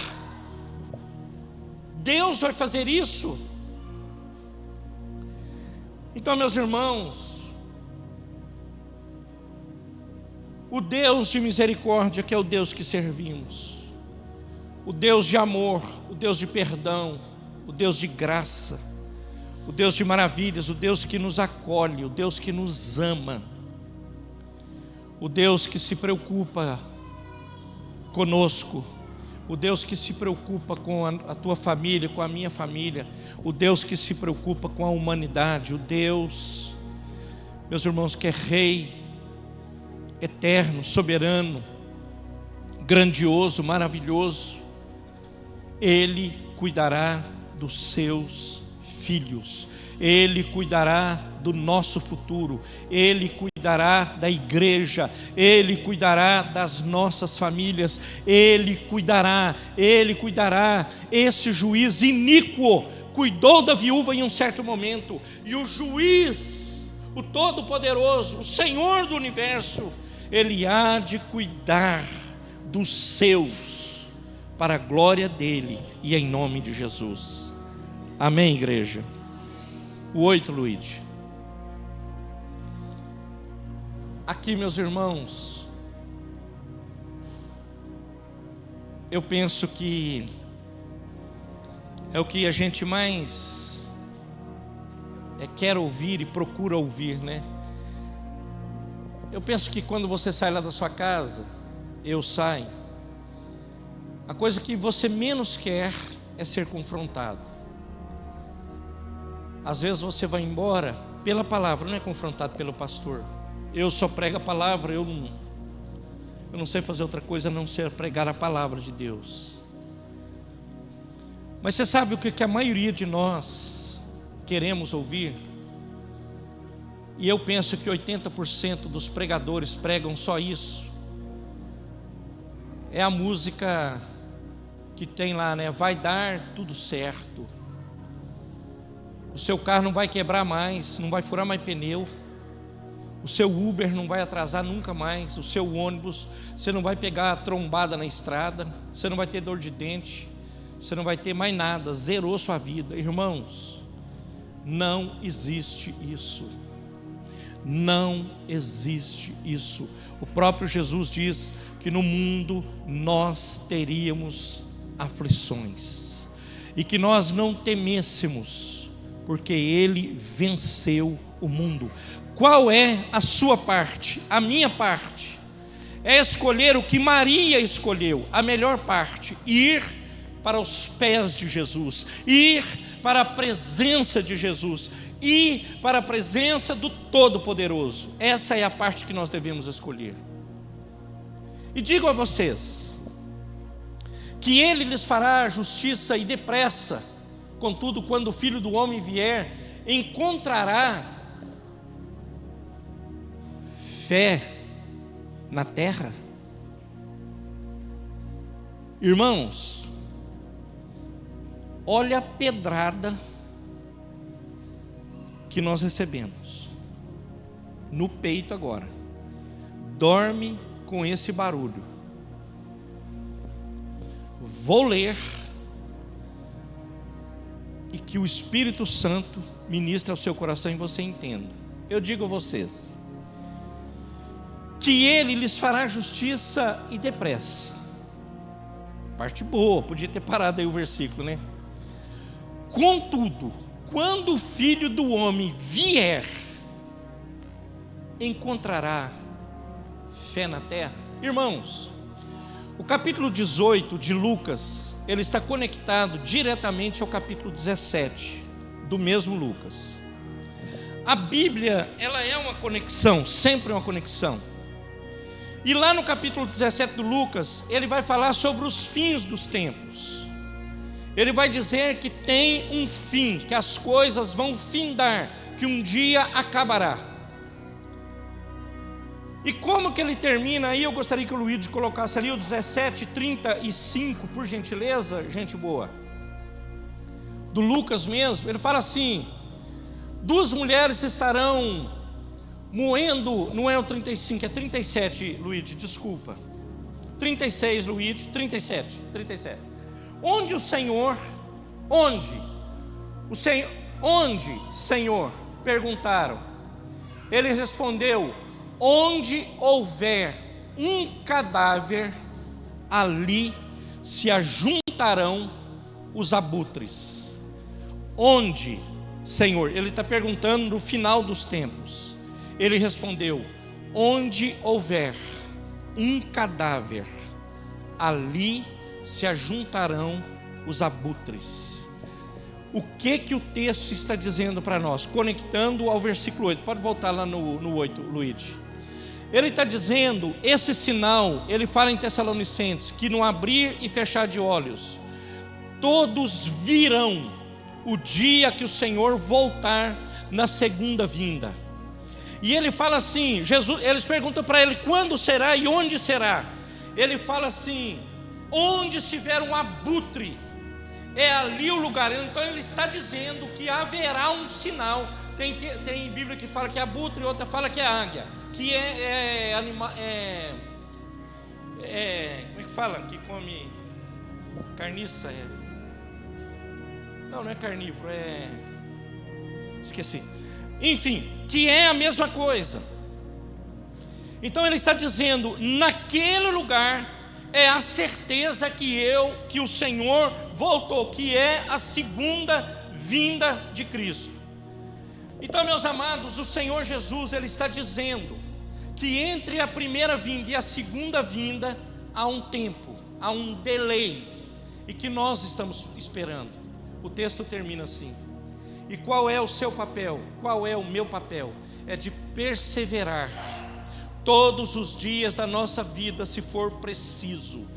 Deus vai fazer isso? Então, meus irmãos, o Deus de misericórdia, que é o Deus que servimos, o Deus de amor, o Deus de perdão, o Deus de graça, o Deus de maravilhas, o Deus que nos acolhe, o Deus que nos ama, o Deus que se preocupa conosco, o Deus que se preocupa com a tua família, com a minha família, o Deus que se preocupa com a humanidade, o Deus, meus irmãos, que é Rei, eterno, soberano, grandioso, maravilhoso. Ele cuidará dos seus filhos, Ele cuidará do nosso futuro, Ele cuidará da igreja, Ele cuidará das nossas famílias, Ele cuidará. Esse juiz iníquo cuidou da viúva em um certo momento, e o juiz, o Todo-Poderoso, o Senhor do Universo, Ele há de cuidar dos seus, para a glória dEle e em nome de Jesus. Amém, igreja? O 8, Luiz. Aqui, meus irmãos, eu penso que é o que a gente mais quer ouvir e procura ouvir, né? Eu penso que quando você sai lá da sua casa, eu saio, a coisa que você menos quer é ser confrontado. Às vezes você vai embora pela palavra, não é confrontado pelo pastor. Eu só prego a palavra, eu não sei fazer outra coisa a não ser pregar a palavra de Deus. Mas você sabe o que a maioria de nós queremos ouvir? E eu penso que 80% dos pregadores pregam só isso. É a música que tem lá, né? Vai dar tudo certo. O seu carro não vai quebrar mais, não vai furar mais pneu. O seu Uber não vai atrasar nunca mais. O seu ônibus, você não vai pegar a trombada na estrada. Você não vai ter dor de dente. Você não vai ter mais nada. Zerou sua vida. Irmãos, não existe isso. Não existe isso. O próprio Jesus diz que no mundo nós teríamos aflições, e que nós não temêssemos, porque Ele venceu o mundo. Qual é a sua parte? A minha parte é escolher o que Maria escolheu, a melhor parte: ir para os pés de Jesus, ir para a presença de Jesus, ir para a presença do Todo-Poderoso. Essa é a parte que nós devemos escolher. E digo a vocês que Ele lhes fará justiça e depressa. Contudo, quando o Filho do Homem vier, encontrará fé na terra? Irmãos, olha a pedrada que nós recebemos. no peito agora. Dorme com esse barulho. Vou ler, e que o Espírito Santo ministre ao seu coração e você entenda. Eu digo a vocês, que Ele lhes fará justiça e depressa. Parte boa, podia ter parado aí o versículo, né? Contudo, quando o Filho do Homem vier, encontrará fé na terra? Irmãos, o capítulo 18 de Lucas, ele está conectado diretamente ao capítulo 17 do mesmo Lucas. A Bíblia, ela é uma conexão, sempre uma conexão. E lá no capítulo 17 do Lucas, ele vai falar sobre os fins dos tempos. Ele vai dizer que tem um fim, que as coisas vão findar, que um dia acabará. E como que ele termina aí? Eu gostaria que o Luiz colocasse ali o 17:35, por gentileza, gente boa. Do Lucas mesmo, ele fala assim: duas mulheres estarão moendo, não é o 35, é 37, Luiz, desculpa. 36, Luiz, 37. Onde, Senhor, perguntaram. Ele respondeu: onde houver um cadáver, ali se ajuntarão os abutres. Onde, Senhor? Ele está perguntando no final dos tempos. Ele respondeu: onde houver um cadáver, ali se ajuntarão os abutres. O que o texto está dizendo para nós? Conectando ao versículo 8. Pode voltar lá no 8, Luiz. Ele está dizendo, esse sinal, ele fala em Tessalonicenses, que no abrir e fechar de olhos, todos virão o dia que o Senhor voltar na segunda vinda. E ele fala assim, eles perguntam para ele, quando será e onde será? Ele fala assim, onde estiver um abutre, é ali o lugar. Então ele está dizendo que haverá um sinal. Tem Bíblia que fala que é abutre, outra fala que é águia, que como é que fala? Que come carniça, não é carnívoro, esqueci. Enfim, que é a mesma coisa. Então ele está dizendo, naquele lugar é a certeza que o Senhor voltou, que é a segunda vinda de Cristo. Então, meus amados, o Senhor Jesus, ele está dizendo que entre a primeira vinda e a segunda vinda há um tempo, há um delay, e que nós estamos esperando. O texto termina assim: e qual é o seu papel? Qual é o meu papel? É de perseverar todos os dias da nossa vida, se for preciso.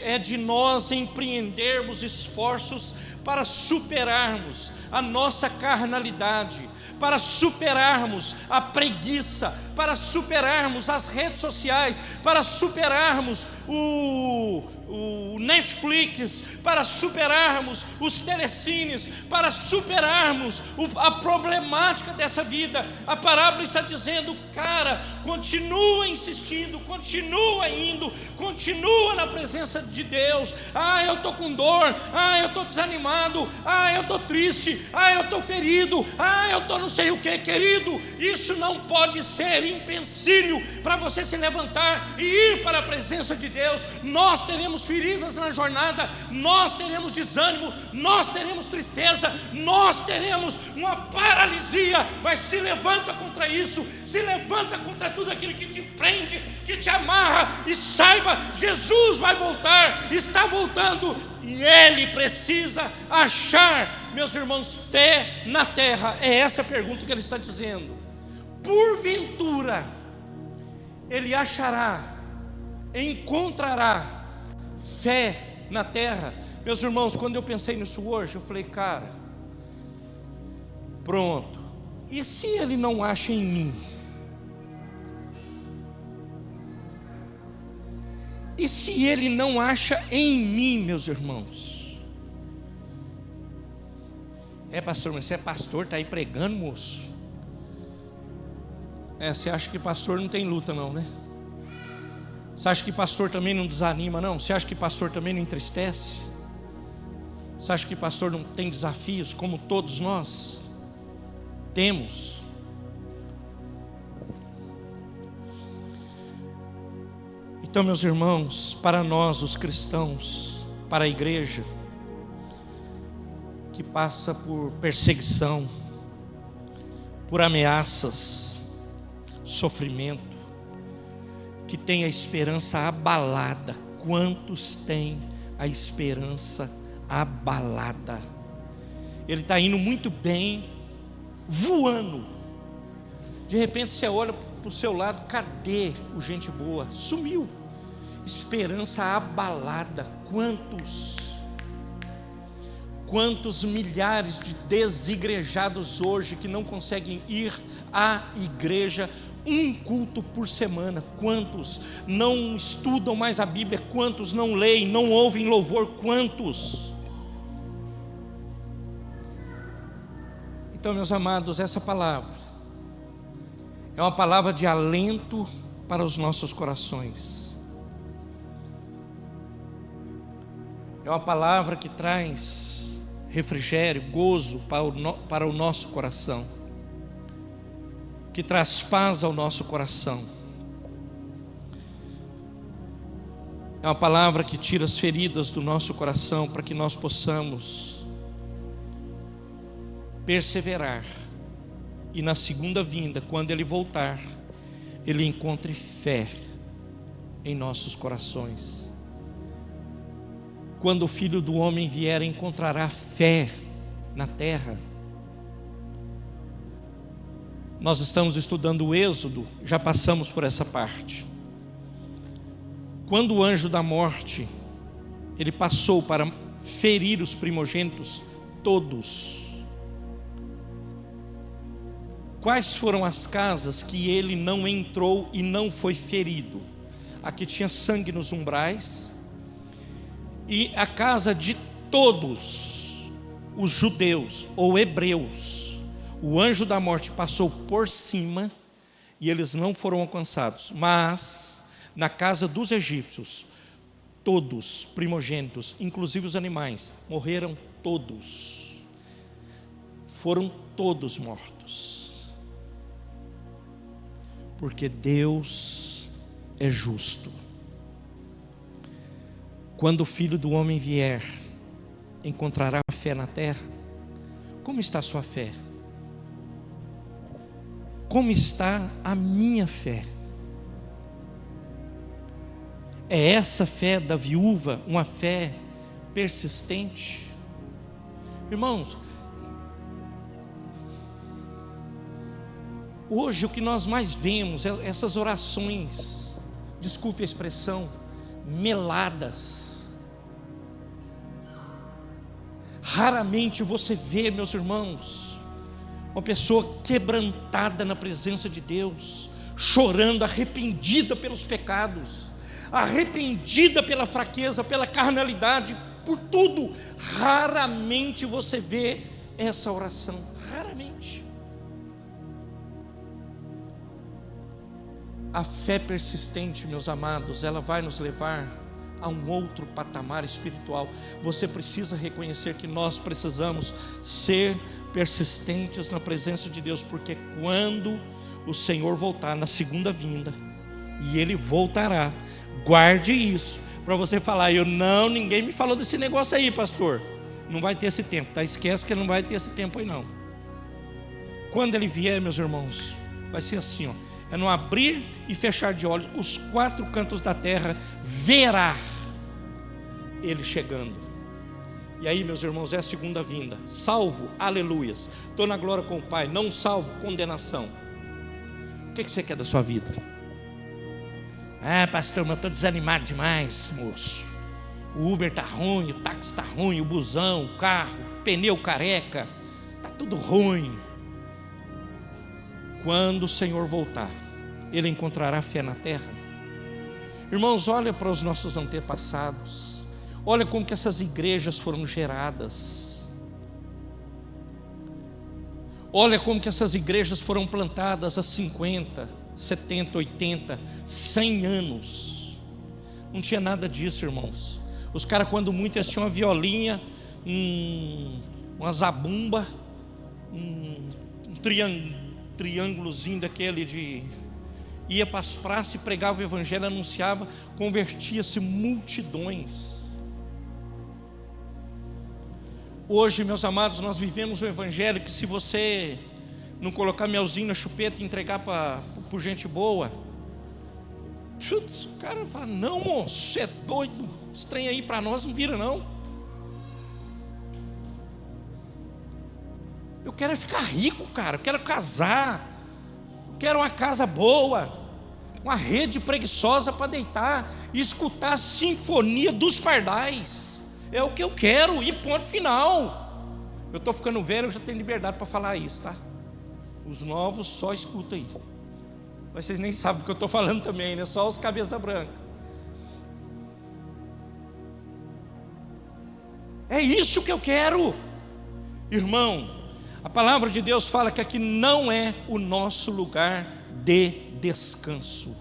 É de nós empreendermos esforços para superarmos a nossa carnalidade, para superarmos a preguiça, para superarmos as redes sociais, para superarmos o Netflix, para superarmos os telecines, para superarmos a problemática dessa vida. A parábola está dizendo, cara, continua insistindo, continua indo, continua na presença de Deus. Eu estou com dor, eu estou desanimado, eu estou triste, eu estou ferido, eu estou não sei o que, querido. Isso não pode ser empecilho para você se levantar e ir para a presença de Deus. Nós teremos feridas na jornada, nós teremos desânimo, nós teremos tristeza, nós teremos uma paralisia, mas se levanta contra isso, se levanta contra tudo aquilo que te prende, que te amarra, e saiba, Jesus vai voltar, está voltando, e Ele precisa achar, meus irmãos, fé na terra. É essa a pergunta que Ele está dizendo. Porventura Ele achará, encontrará fé na terra? Meus irmãos, quando eu pensei nisso hoje, eu falei, cara, pronto, e se Ele não acha em mim? E se Ele não acha em mim, meus irmãos? Pastor, mas você é pastor, está aí pregando, moço? Você acha que pastor não tem luta não, né? Você acha que pastor também não desanima não? Você acha que pastor também não entristece? Você acha que pastor não tem desafios como todos nós temos? Então, meus irmãos, para nós os cristãos, para a igreja que passa por perseguição, por ameaças, sofrimento, que tem a esperança abalada. Quantos têm a esperança abalada? Ele está indo muito bem, voando. De repente você olha para o seu lado, cadê o gente boa? Sumiu. Esperança abalada. Quantos milhares de desigrejados hoje que não conseguem ir à igreja um culto por semana? Quantos não estudam mais a Bíblia? Quantos não leem, não ouvem louvor? Quantos? Então, meus amados, essa palavra é uma palavra de alento para os nossos corações. É uma palavra que traz refrigério, gozo para o nosso coração, que traz paz ao nosso coração. É uma palavra que tira as feridas do nosso coração, para que nós possamos perseverar, e na segunda vinda, quando Ele voltar, Ele encontre fé em nossos corações. Quando o Filho do Homem vier, encontrará fé na terra. Nós estamos estudando o Êxodo, já passamos por essa parte. Quando o anjo da morte, ele passou para ferir os primogênitos todos. Quais foram as casas que ele não entrou e não foi ferido? A que tinha sangue nos umbrais, e a casa de todos os judeus ou hebreus, o anjo da morte passou por cima e eles não foram alcançados. Mas na casa dos egípcios, todos primogênitos, inclusive os animais, morreram todos. Foram todos mortos. Porque Deus é justo. Quando o Filho do Homem vier, encontrará fé na terra? Como está a sua fé? Como está a minha fé? É essa fé da viúva uma fé persistente? Irmãos, hoje o que nós mais vemos é essas orações, desculpe a expressão, meladas. Raramente você vê, meus irmãos, uma pessoa quebrantada na presença de Deus, chorando, arrependida pelos pecados, arrependida pela fraqueza, pela carnalidade, por tudo. Raramente você vê essa oração, raramente. A fé persistente, meus amados, ela vai nos levar a um outro patamar espiritual. Você precisa reconhecer que nós precisamos ser persistentes na presença de Deus, porque quando o Senhor voltar na segunda vinda, e Ele voltará, guarde isso, para você falar, ninguém me falou desse negócio aí, pastor, não vai ter esse tempo, tá? Esquece que não vai ter esse tempo aí não. Quando Ele vier, meus irmãos, vai ser assim, é no abrir e fechar de olhos, os quatro cantos da terra verá Ele chegando. E aí, meus irmãos, é a segunda vinda. Salvo, aleluias, estou na glória com o Pai. Não salvo, condenação. O que você quer da sua vida? Pastor, mas eu estou desanimado demais, moço. O Uber está ruim, o táxi está ruim, o busão, o carro, o pneu careca, está tudo ruim. Quando o Senhor voltar, Ele encontrará fé na terra? Irmãos, olha para os nossos antepassados. Olha como que essas igrejas foram geradas. Olha como que essas igrejas foram plantadas há 50, 70, 80, 100 anos. Não tinha nada disso, irmãos. Os caras, quando muito, eles tinham uma violinha, uma zabumba, um triângulozinho daquele de... Ia para as praças e pregava o evangelho, anunciava, convertia-se multidões. Hoje, meus amados, nós vivemos um evangelho que, se você não colocar melzinho na chupeta e entregar por gente boa, chutz, o cara fala: não, moço, você é doido, esse trem aí para nós não vira não. Eu quero ficar rico, cara, eu quero casar, eu quero uma casa boa, uma rede preguiçosa para deitar e escutar a sinfonia dos pardais. É o que eu quero, e ponto final. Eu estou ficando velho, eu já tenho liberdade para falar isso, tá? Os novos só escutam aí. Mas vocês nem sabem do que eu estou falando também, né? Só os cabeça branca. É isso que eu quero. Irmão, a palavra de Deus fala que aqui não é o nosso lugar de descanso.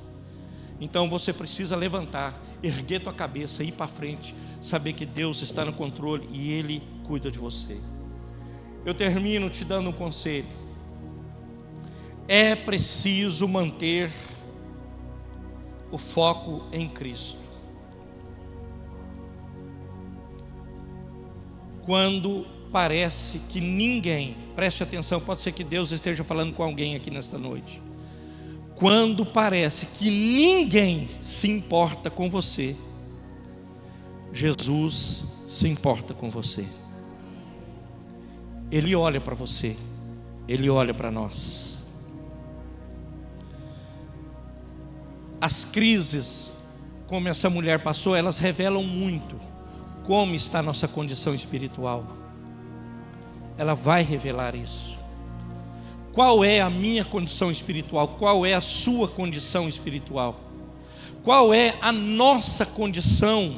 Então você precisa levantar, erguer tua cabeça, ir para frente, saber que Deus está no controle e Ele cuida de você. Eu termino te dando um conselho. É preciso manter o foco em Cristo. Quando parece que ninguém, preste atenção, pode ser que Deus esteja falando com alguém aqui nesta noite. Quando parece que ninguém se importa com você, Jesus se importa com você. Ele olha para você, Ele olha para nós. As crises, como essa mulher passou, elas revelam muito como está a nossa condição espiritual. Ela vai revelar isso. Qual é a minha condição espiritual? Qual é a sua condição espiritual? Qual é a nossa condição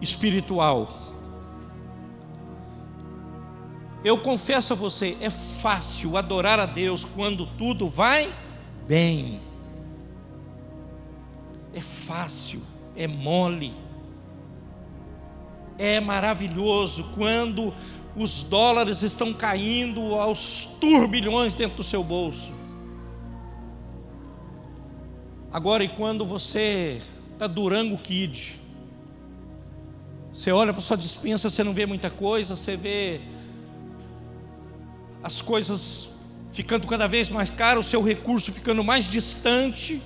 espiritual? Eu confesso a você, é fácil adorar a Deus quando tudo vai bem. É fácil, é mole. É maravilhoso quando os dólares estão caindo aos turbilhões dentro do seu bolso. Agora, e quando você está Durango Kid, você olha para sua despensa, você não vê muita coisa, você vê as coisas ficando cada vez mais caras, o seu recurso ficando mais distante,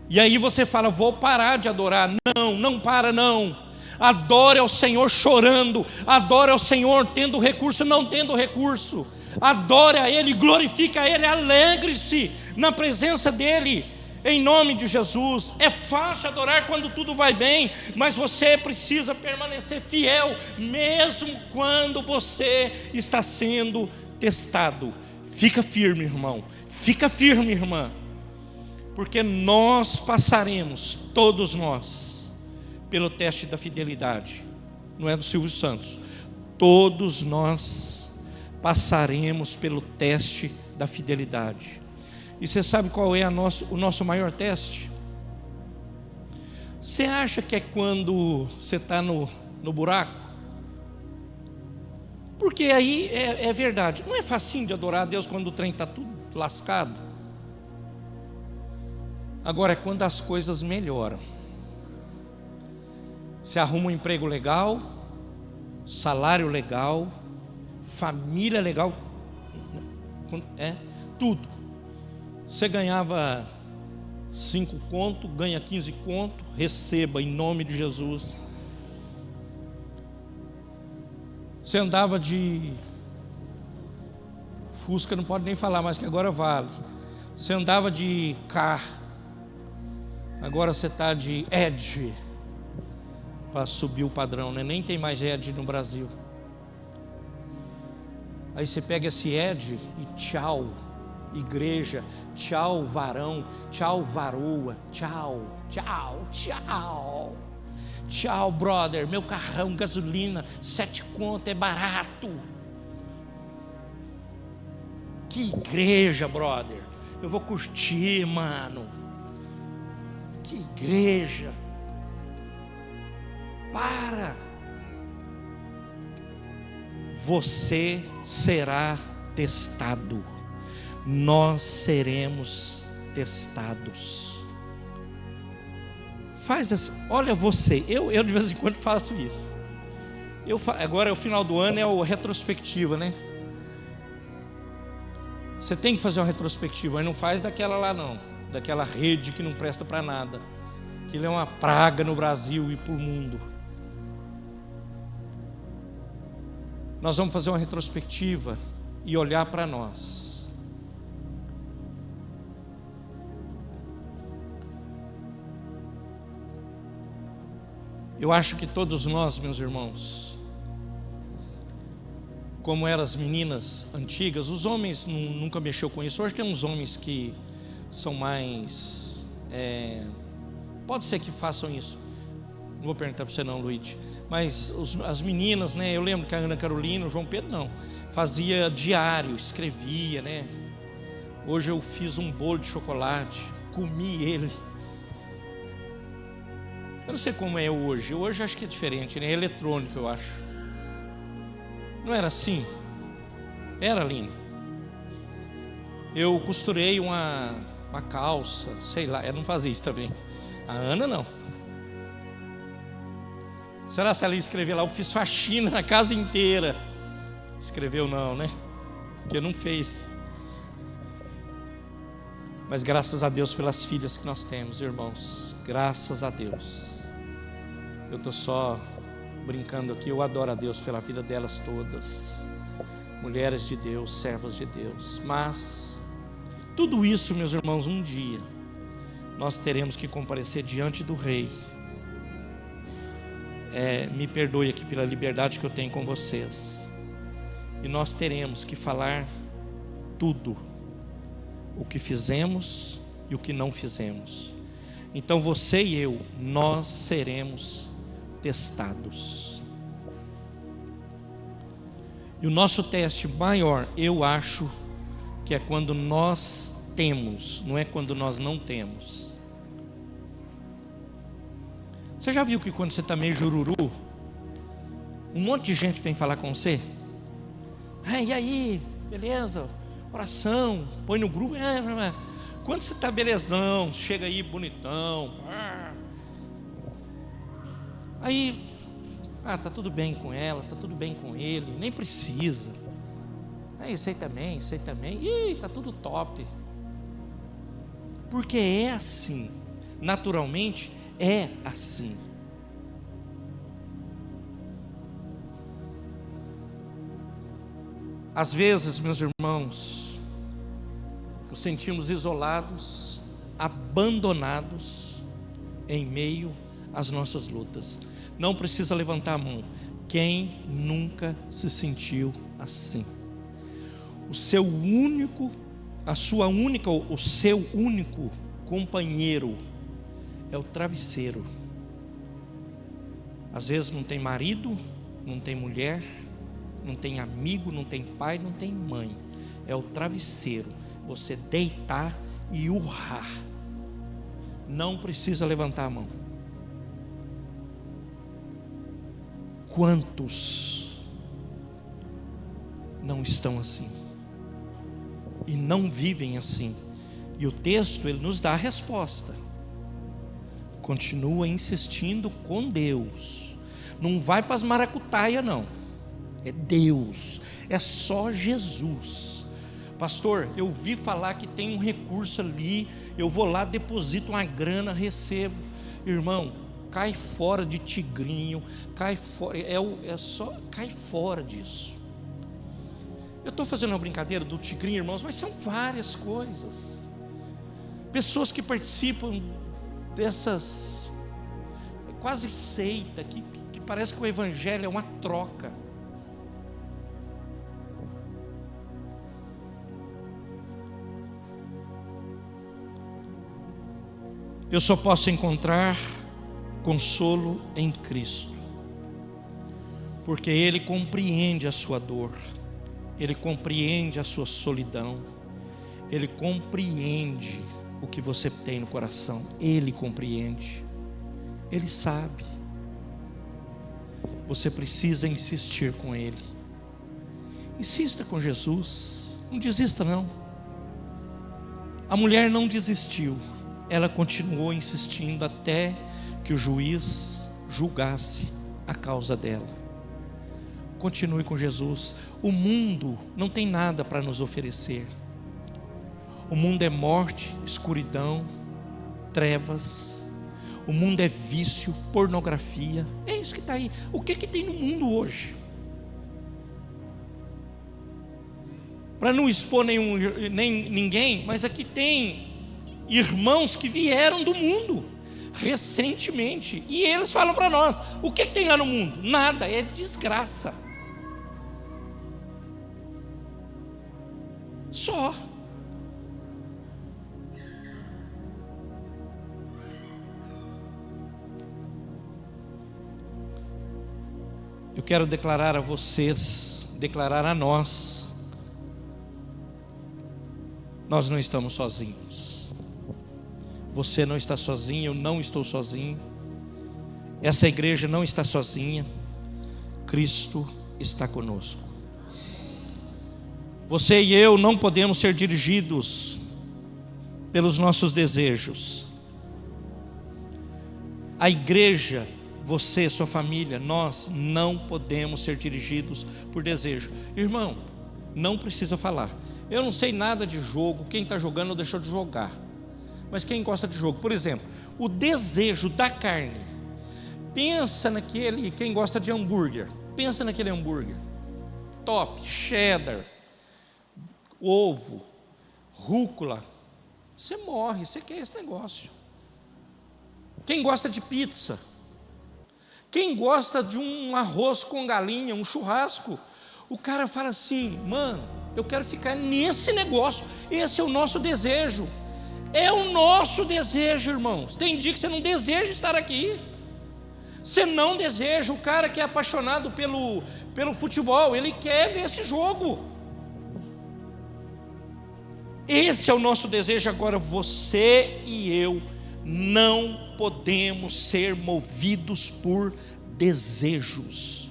e aí você fala: vou parar de adorar. Não, não para não. Adore ao Senhor chorando, adore ao Senhor tendo recurso, não tendo recurso. Adore a Ele, glorifique a Ele, alegre-se na presença dEle, em nome de Jesus. É fácil adorar quando tudo vai bem, mas você precisa permanecer fiel, mesmo quando você está sendo testado. Fica firme, irmão, fica firme, irmã, porque nós passaremos, todos nós, pelo teste da fidelidade. Não é do Silvio Santos. Todos nós passaremos pelo teste da fidelidade. E você sabe qual é o nosso maior teste? Você acha que é quando você está no buraco? Porque aí é verdade. Não é facinho de adorar a Deus quando o trem está tudo lascado. Agora é quando as coisas melhoram. Você arruma um emprego legal, salário legal, família legal, tudo. Você ganhava 5 conto, ganha 15 conto, receba em nome de Jesus. Você andava de Fusca, não pode nem falar mais que agora vale. Você andava de carro, agora você está de Edge. Para subir o padrão, né? Nem tem mais Ed no Brasil. Aí você pega esse Ed e tchau, igreja, tchau, varão, tchau, varoa, tchau, tchau, tchau, tchau, brother, meu carrão, gasolina, 7 conto, é barato. Que igreja, brother. Eu vou curtir, mano. Que igreja. Para. Você será testado. Nós seremos testados. Faz essa, olha você, eu de vez em quando faço isso. Agora é o final do ano, é a retrospectiva, né? Você tem que fazer uma retrospectiva, mas não faz daquela lá não, daquela rede que não presta para nada. Aquilo é uma praga no Brasil e para o mundo. Nós vamos fazer uma retrospectiva e olhar para nós. Eu acho que todos nós, meus irmãos, como eram as meninas antigas, os homens nunca mexeu com isso. Hoje tem uns homens que são mais... pode ser que façam isso. Não vou perguntar para você não, Luiz. Mas as meninas, né? Eu lembro que a Ana Carolina, o João Pedro não. Fazia diário, escrevia, né? Hoje eu fiz um bolo de chocolate, comi ele. Eu não sei como é hoje. Hoje acho que é diferente, né? É eletrônico, eu acho. Não era assim? Era, Aline? Eu costurei uma calça, sei lá. Eu não fazia isso também. A Ana não. Será que ela ia escrever lá? Eu fiz faxina na casa inteira. Escreveu não, né? Porque não fez. Mas graças a Deus pelas filhas que nós temos, irmãos. Graças a Deus. Eu estou só brincando aqui. Eu adoro a Deus pela vida delas todas. Mulheres de Deus, servas de Deus. Mas tudo isso, meus irmãos, um dia nós teremos que comparecer diante do Rei. Me perdoe aqui pela liberdade que eu tenho com vocês. E nós teremos que falar tudo. O que fizemos e o que não fizemos. Então você e eu, nós seremos testados. E o nosso teste maior, eu acho, que é quando nós temos, não é quando nós não temos. Você já viu que quando você está meio jururu, um monte de gente vem falar com você? E aí, beleza? Oração, põe no grupo. Quando você está belezão, chega aí bonitão, aí, tá tudo bem com ela, tá tudo bem com ele, nem precisa. Sei também, tá tudo top. Porque é assim, naturalmente é assim. Às vezes, meus irmãos, nos sentimos isolados, abandonados em meio às nossas lutas. Não precisa levantar a mão. Quem nunca se sentiu assim? O seu único companheiro é o travesseiro. Às vezes não tem marido, não tem mulher, não tem amigo, não tem pai, não tem mãe. É o travesseiro. Você deitar e urrar. Não precisa levantar a mão. Quantos não estão assim? E não vivem assim? E o texto, ele nos dá a resposta. Continua insistindo com Deus. Não vai para as maracutaias não. É Deus. É só Jesus. Pastor, eu vi falar que tem um recurso ali. Eu vou lá, deposito uma grana, recebo. Irmão, cai fora de tigrinho. Cai fora. Cai fora disso. Eu estou fazendo uma brincadeira do tigrinho, irmãos, mas são várias coisas. Pessoas que participam dessas quase seita, que parece que o evangelho é uma troca. Eu só posso encontrar consolo em Cristo, porque Ele compreende a sua dor, Ele compreende a sua solidão, Ele compreende o que você tem no coração, Ele compreende, Ele sabe. Você precisa insistir com Ele. Insista com Jesus, não desista não. A mulher não desistiu, ela continuou insistindo até que o juiz julgasse a causa dela. Continue com Jesus. O mundo não tem nada para nos oferecer. O mundo é morte, escuridão, trevas. O mundo é vício, pornografia. É isso que está aí. O que tem no mundo hoje? Para não expor ninguém, mas aqui tem irmãos que vieram do mundo recentemente, e eles falam para nós: o que tem lá no mundo? Nada, é desgraça. Só. Eu quero declarar a vocês, declarar a nós não estamos sozinhos. Você não está sozinho, eu não estou sozinho. Essa igreja não está sozinha. Cristo está conosco. Você e eu não podemos ser dirigidos pelos nossos desejos. A igreja, você, sua família, nós não podemos ser dirigidos por desejo. Irmão, não precisa falar: eu não sei nada de jogo, quem está jogando deixou de jogar. Mas quem gosta de jogo, por exemplo, o desejo da carne. Pensa naquele, quem gosta de hambúrguer, pensa naquele hambúrguer top, cheddar, ovo, rúcula. Você morre, você quer esse negócio. Quem gosta de pizza, quem gosta de um arroz com galinha, um churrasco, o cara fala assim: mano, eu quero ficar nesse negócio. Esse é o nosso desejo. É o nosso desejo, irmãos. Tem dia que você não deseja estar aqui. Você não deseja. O cara que é apaixonado pelo futebol, ele quer ver esse jogo. Esse é o nosso desejo. Agora, você e eu não podemos ser movidos por desejos.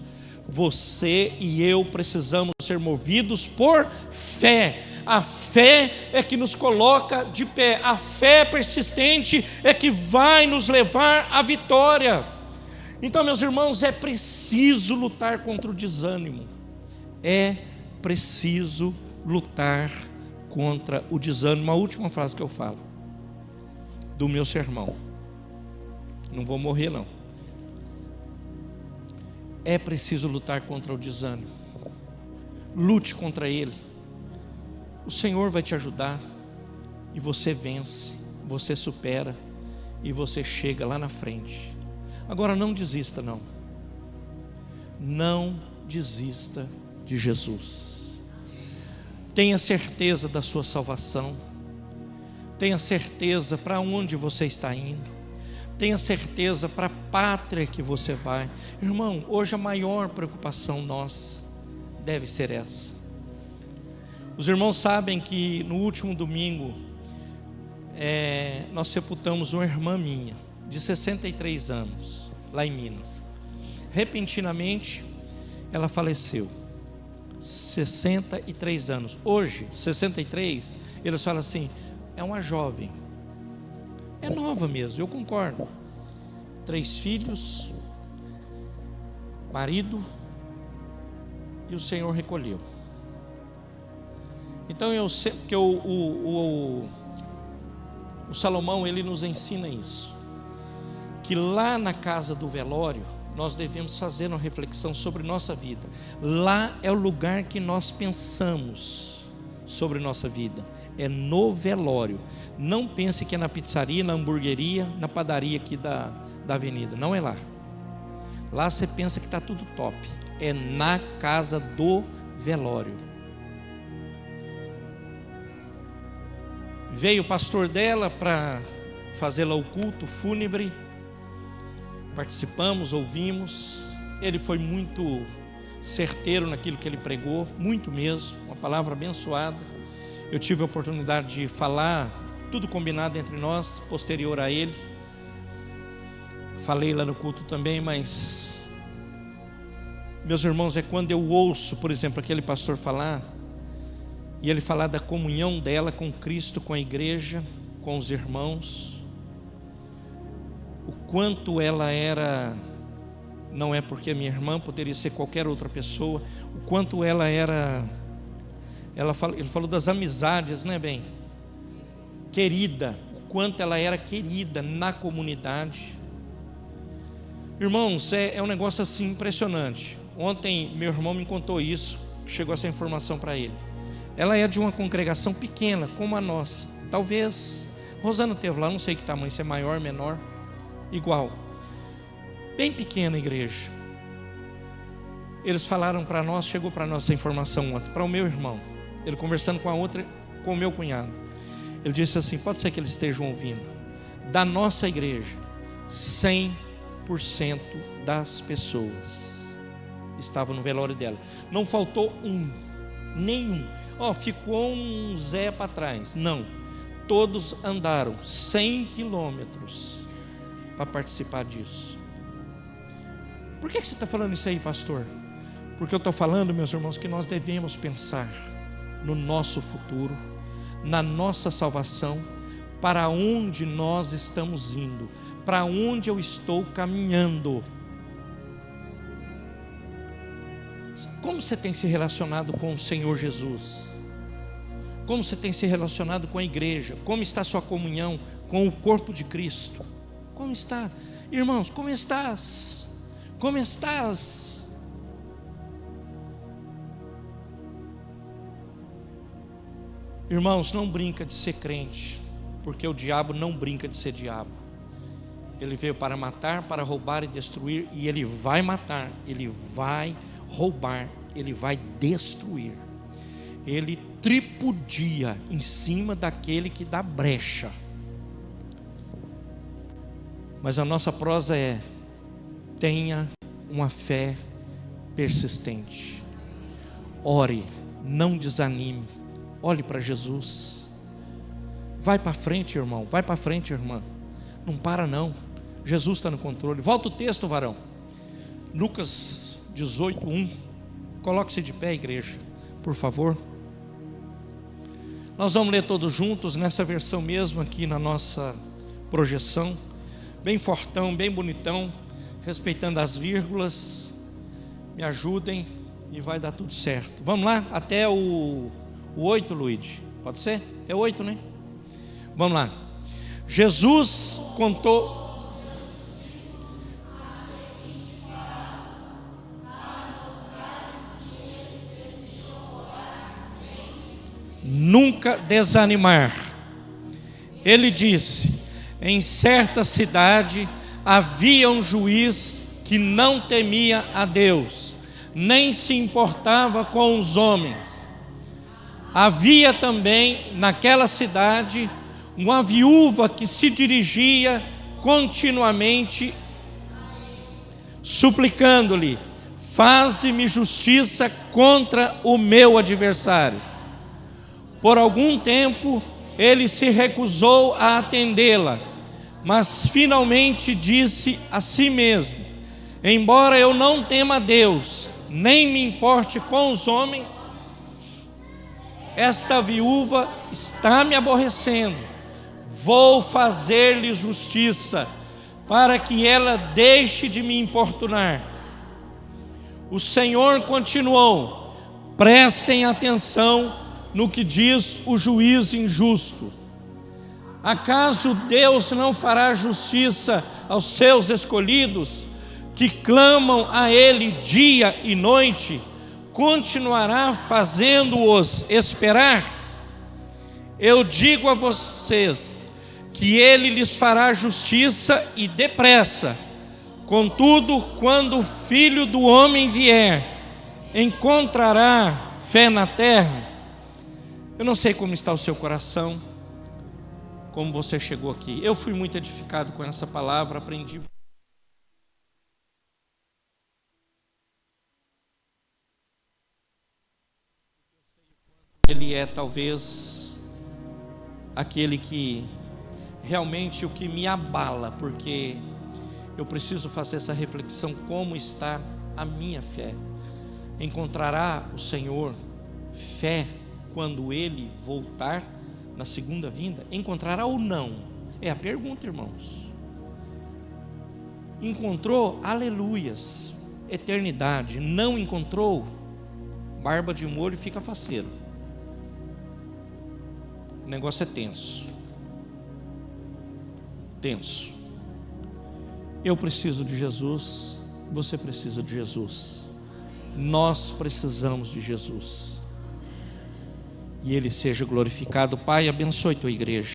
Você e eu precisamos ser movidos por fé. A fé é que nos coloca de pé. A fé persistente é que vai nos levar à vitória. Então, meus irmãos, é preciso lutar contra o desânimo. É preciso lutar contra o desânimo. A última frase que eu falo do meu sermão. Não vou morrer não. É preciso lutar contra o desânimo. Lute contra ele. O Senhor vai te ajudar. E você vence. Você supera. E você chega lá na frente. Agora não desista não. Não desista de Jesus. Tenha certeza da sua salvação. Tenha certeza para onde você está indo. Tenha certeza para a pátria que você vai. Irmão, hoje a maior preocupação nossa deve ser essa. Os irmãos sabem que no último domingo nós sepultamos uma irmã minha de 63 anos lá em Minas. Repentinamente ela faleceu. 63 anos. Hoje, 63, eles falam assim: é uma jovem. É nova mesmo, eu concordo. 3 filhos, marido, e o Senhor recolheu. Então eu sei que o Salomão, ele nos ensina isso, que lá na casa do velório nós devemos fazer uma reflexão sobre nossa vida. Lá é o lugar que nós pensamos sobre nossa vida. É no velório. Não pense que é na pizzaria, na hamburgueria, na padaria aqui da avenida. Não é lá. Lá você pensa que está tudo top. É na casa do velório. Veio o pastor dela para fazer lá o culto fúnebre. Participamos, ouvimos. Ele foi muito certeiro naquilo que ele pregou, muito mesmo, uma palavra abençoada. Eu tive a oportunidade de falar, tudo combinado entre nós, posterior a ele. Falei lá no culto também, mas, meus irmãos, é quando eu ouço, por exemplo, aquele pastor falar, e ele falar da comunhão dela com Cristo, com a igreja, com os irmãos, o quanto ela era, não é porque a minha irmã, poderia ser qualquer outra pessoa, o quanto ela era, ele falou das amizades, né, bem? Querida, o quanto ela era querida na comunidade. Irmãos, é um negócio assim impressionante. Ontem meu irmão me contou isso, chegou essa informação para ele. Ela é de uma congregação pequena, como a nossa. Talvez, Rosana teve lá, não sei que tamanho, se é maior, menor, igual. Bem pequena a igreja. Eles falaram para nós, chegou para nós essa informação ontem, para o meu irmão. Ele conversando com a outra, com o meu cunhado. Ele disse assim, pode ser que eles estejam ouvindo. Da nossa igreja, 100% das pessoas estavam no velório dela. Não faltou nenhum. Ficou um Zé para trás. Não. Todos andaram 100 quilômetros para participar disso. Por que você está falando isso aí, pastor? Porque eu estou falando, meus irmãos, que nós devemos pensar no nosso futuro, na nossa salvação, para onde nós estamos indo, para onde eu estou caminhando. Como você tem se relacionado com o Senhor Jesus? Como você tem se relacionado com a igreja? Como está a sua comunhão com o corpo de Cristo? Como está? Irmãos, como estás? Como estás? Irmãos, não brinca de ser crente, porque o diabo não brinca de ser diabo. Ele veio para matar, para roubar e destruir, e ele vai matar, ele vai roubar, ele vai destruir. Ele tripudia em cima daquele que dá brecha. Mas a nossa prosa é: tenha uma fé persistente. Ore, não desanime. Olhe para Jesus. Vai para frente, irmão. Vai para frente, irmã. Não para não. Jesus está no controle. Volta o texto, varão. Lucas 18:1. Coloque-se de pé, igreja, por favor. Nós vamos ler todos juntos nessa versão mesmo aqui na nossa projeção. Bem fortão, bem bonitão, respeitando as vírgulas. Me ajudem e vai dar tudo certo. Vamos lá, até o 8, Luiz. Pode ser? É 8, né? Vamos lá. Jesus contou. Nunca desanimar. Ele disse: em certa cidade havia um juiz que não temia a Deus, nem se importava com os homens. Havia também naquela cidade uma viúva que se dirigia continuamente, suplicando-lhe: faze-me justiça contra o meu adversário. Por algum tempo ele se recusou a atendê-la, mas finalmente disse a si mesmo: embora eu não tema a Deus, nem me importe com os homens, esta viúva está me aborrecendo. Vou fazer-lhe justiça, para que ela deixe de me importunar. O Senhor continuou: prestem atenção no que diz o juiz injusto. Acaso Deus não fará justiça aos seus escolhidos, que clamam a Ele dia e noite? Continuará fazendo-os esperar? Eu digo a vocês que Ele lhes fará justiça e depressa. Contudo, quando o Filho do Homem vier, encontrará fé na terra? Eu não sei como está o seu coração, como você chegou aqui. Eu fui muito edificado com essa palavra, aprendi. é talvez aquele que realmente o que me abala, porque eu preciso fazer essa reflexão: como está a minha fé? Encontrará o Senhor fé quando Ele voltar na segunda vinda? Encontrará ou não? É a pergunta, irmãos. Encontrou? Aleluias, eternidade. Não encontrou? Barba de molho e fica faceiro. O negócio é tenso. Tenso. Eu preciso de Jesus, você precisa de Jesus, nós precisamos de Jesus, e Ele seja glorificado. Pai, abençoe tua igreja.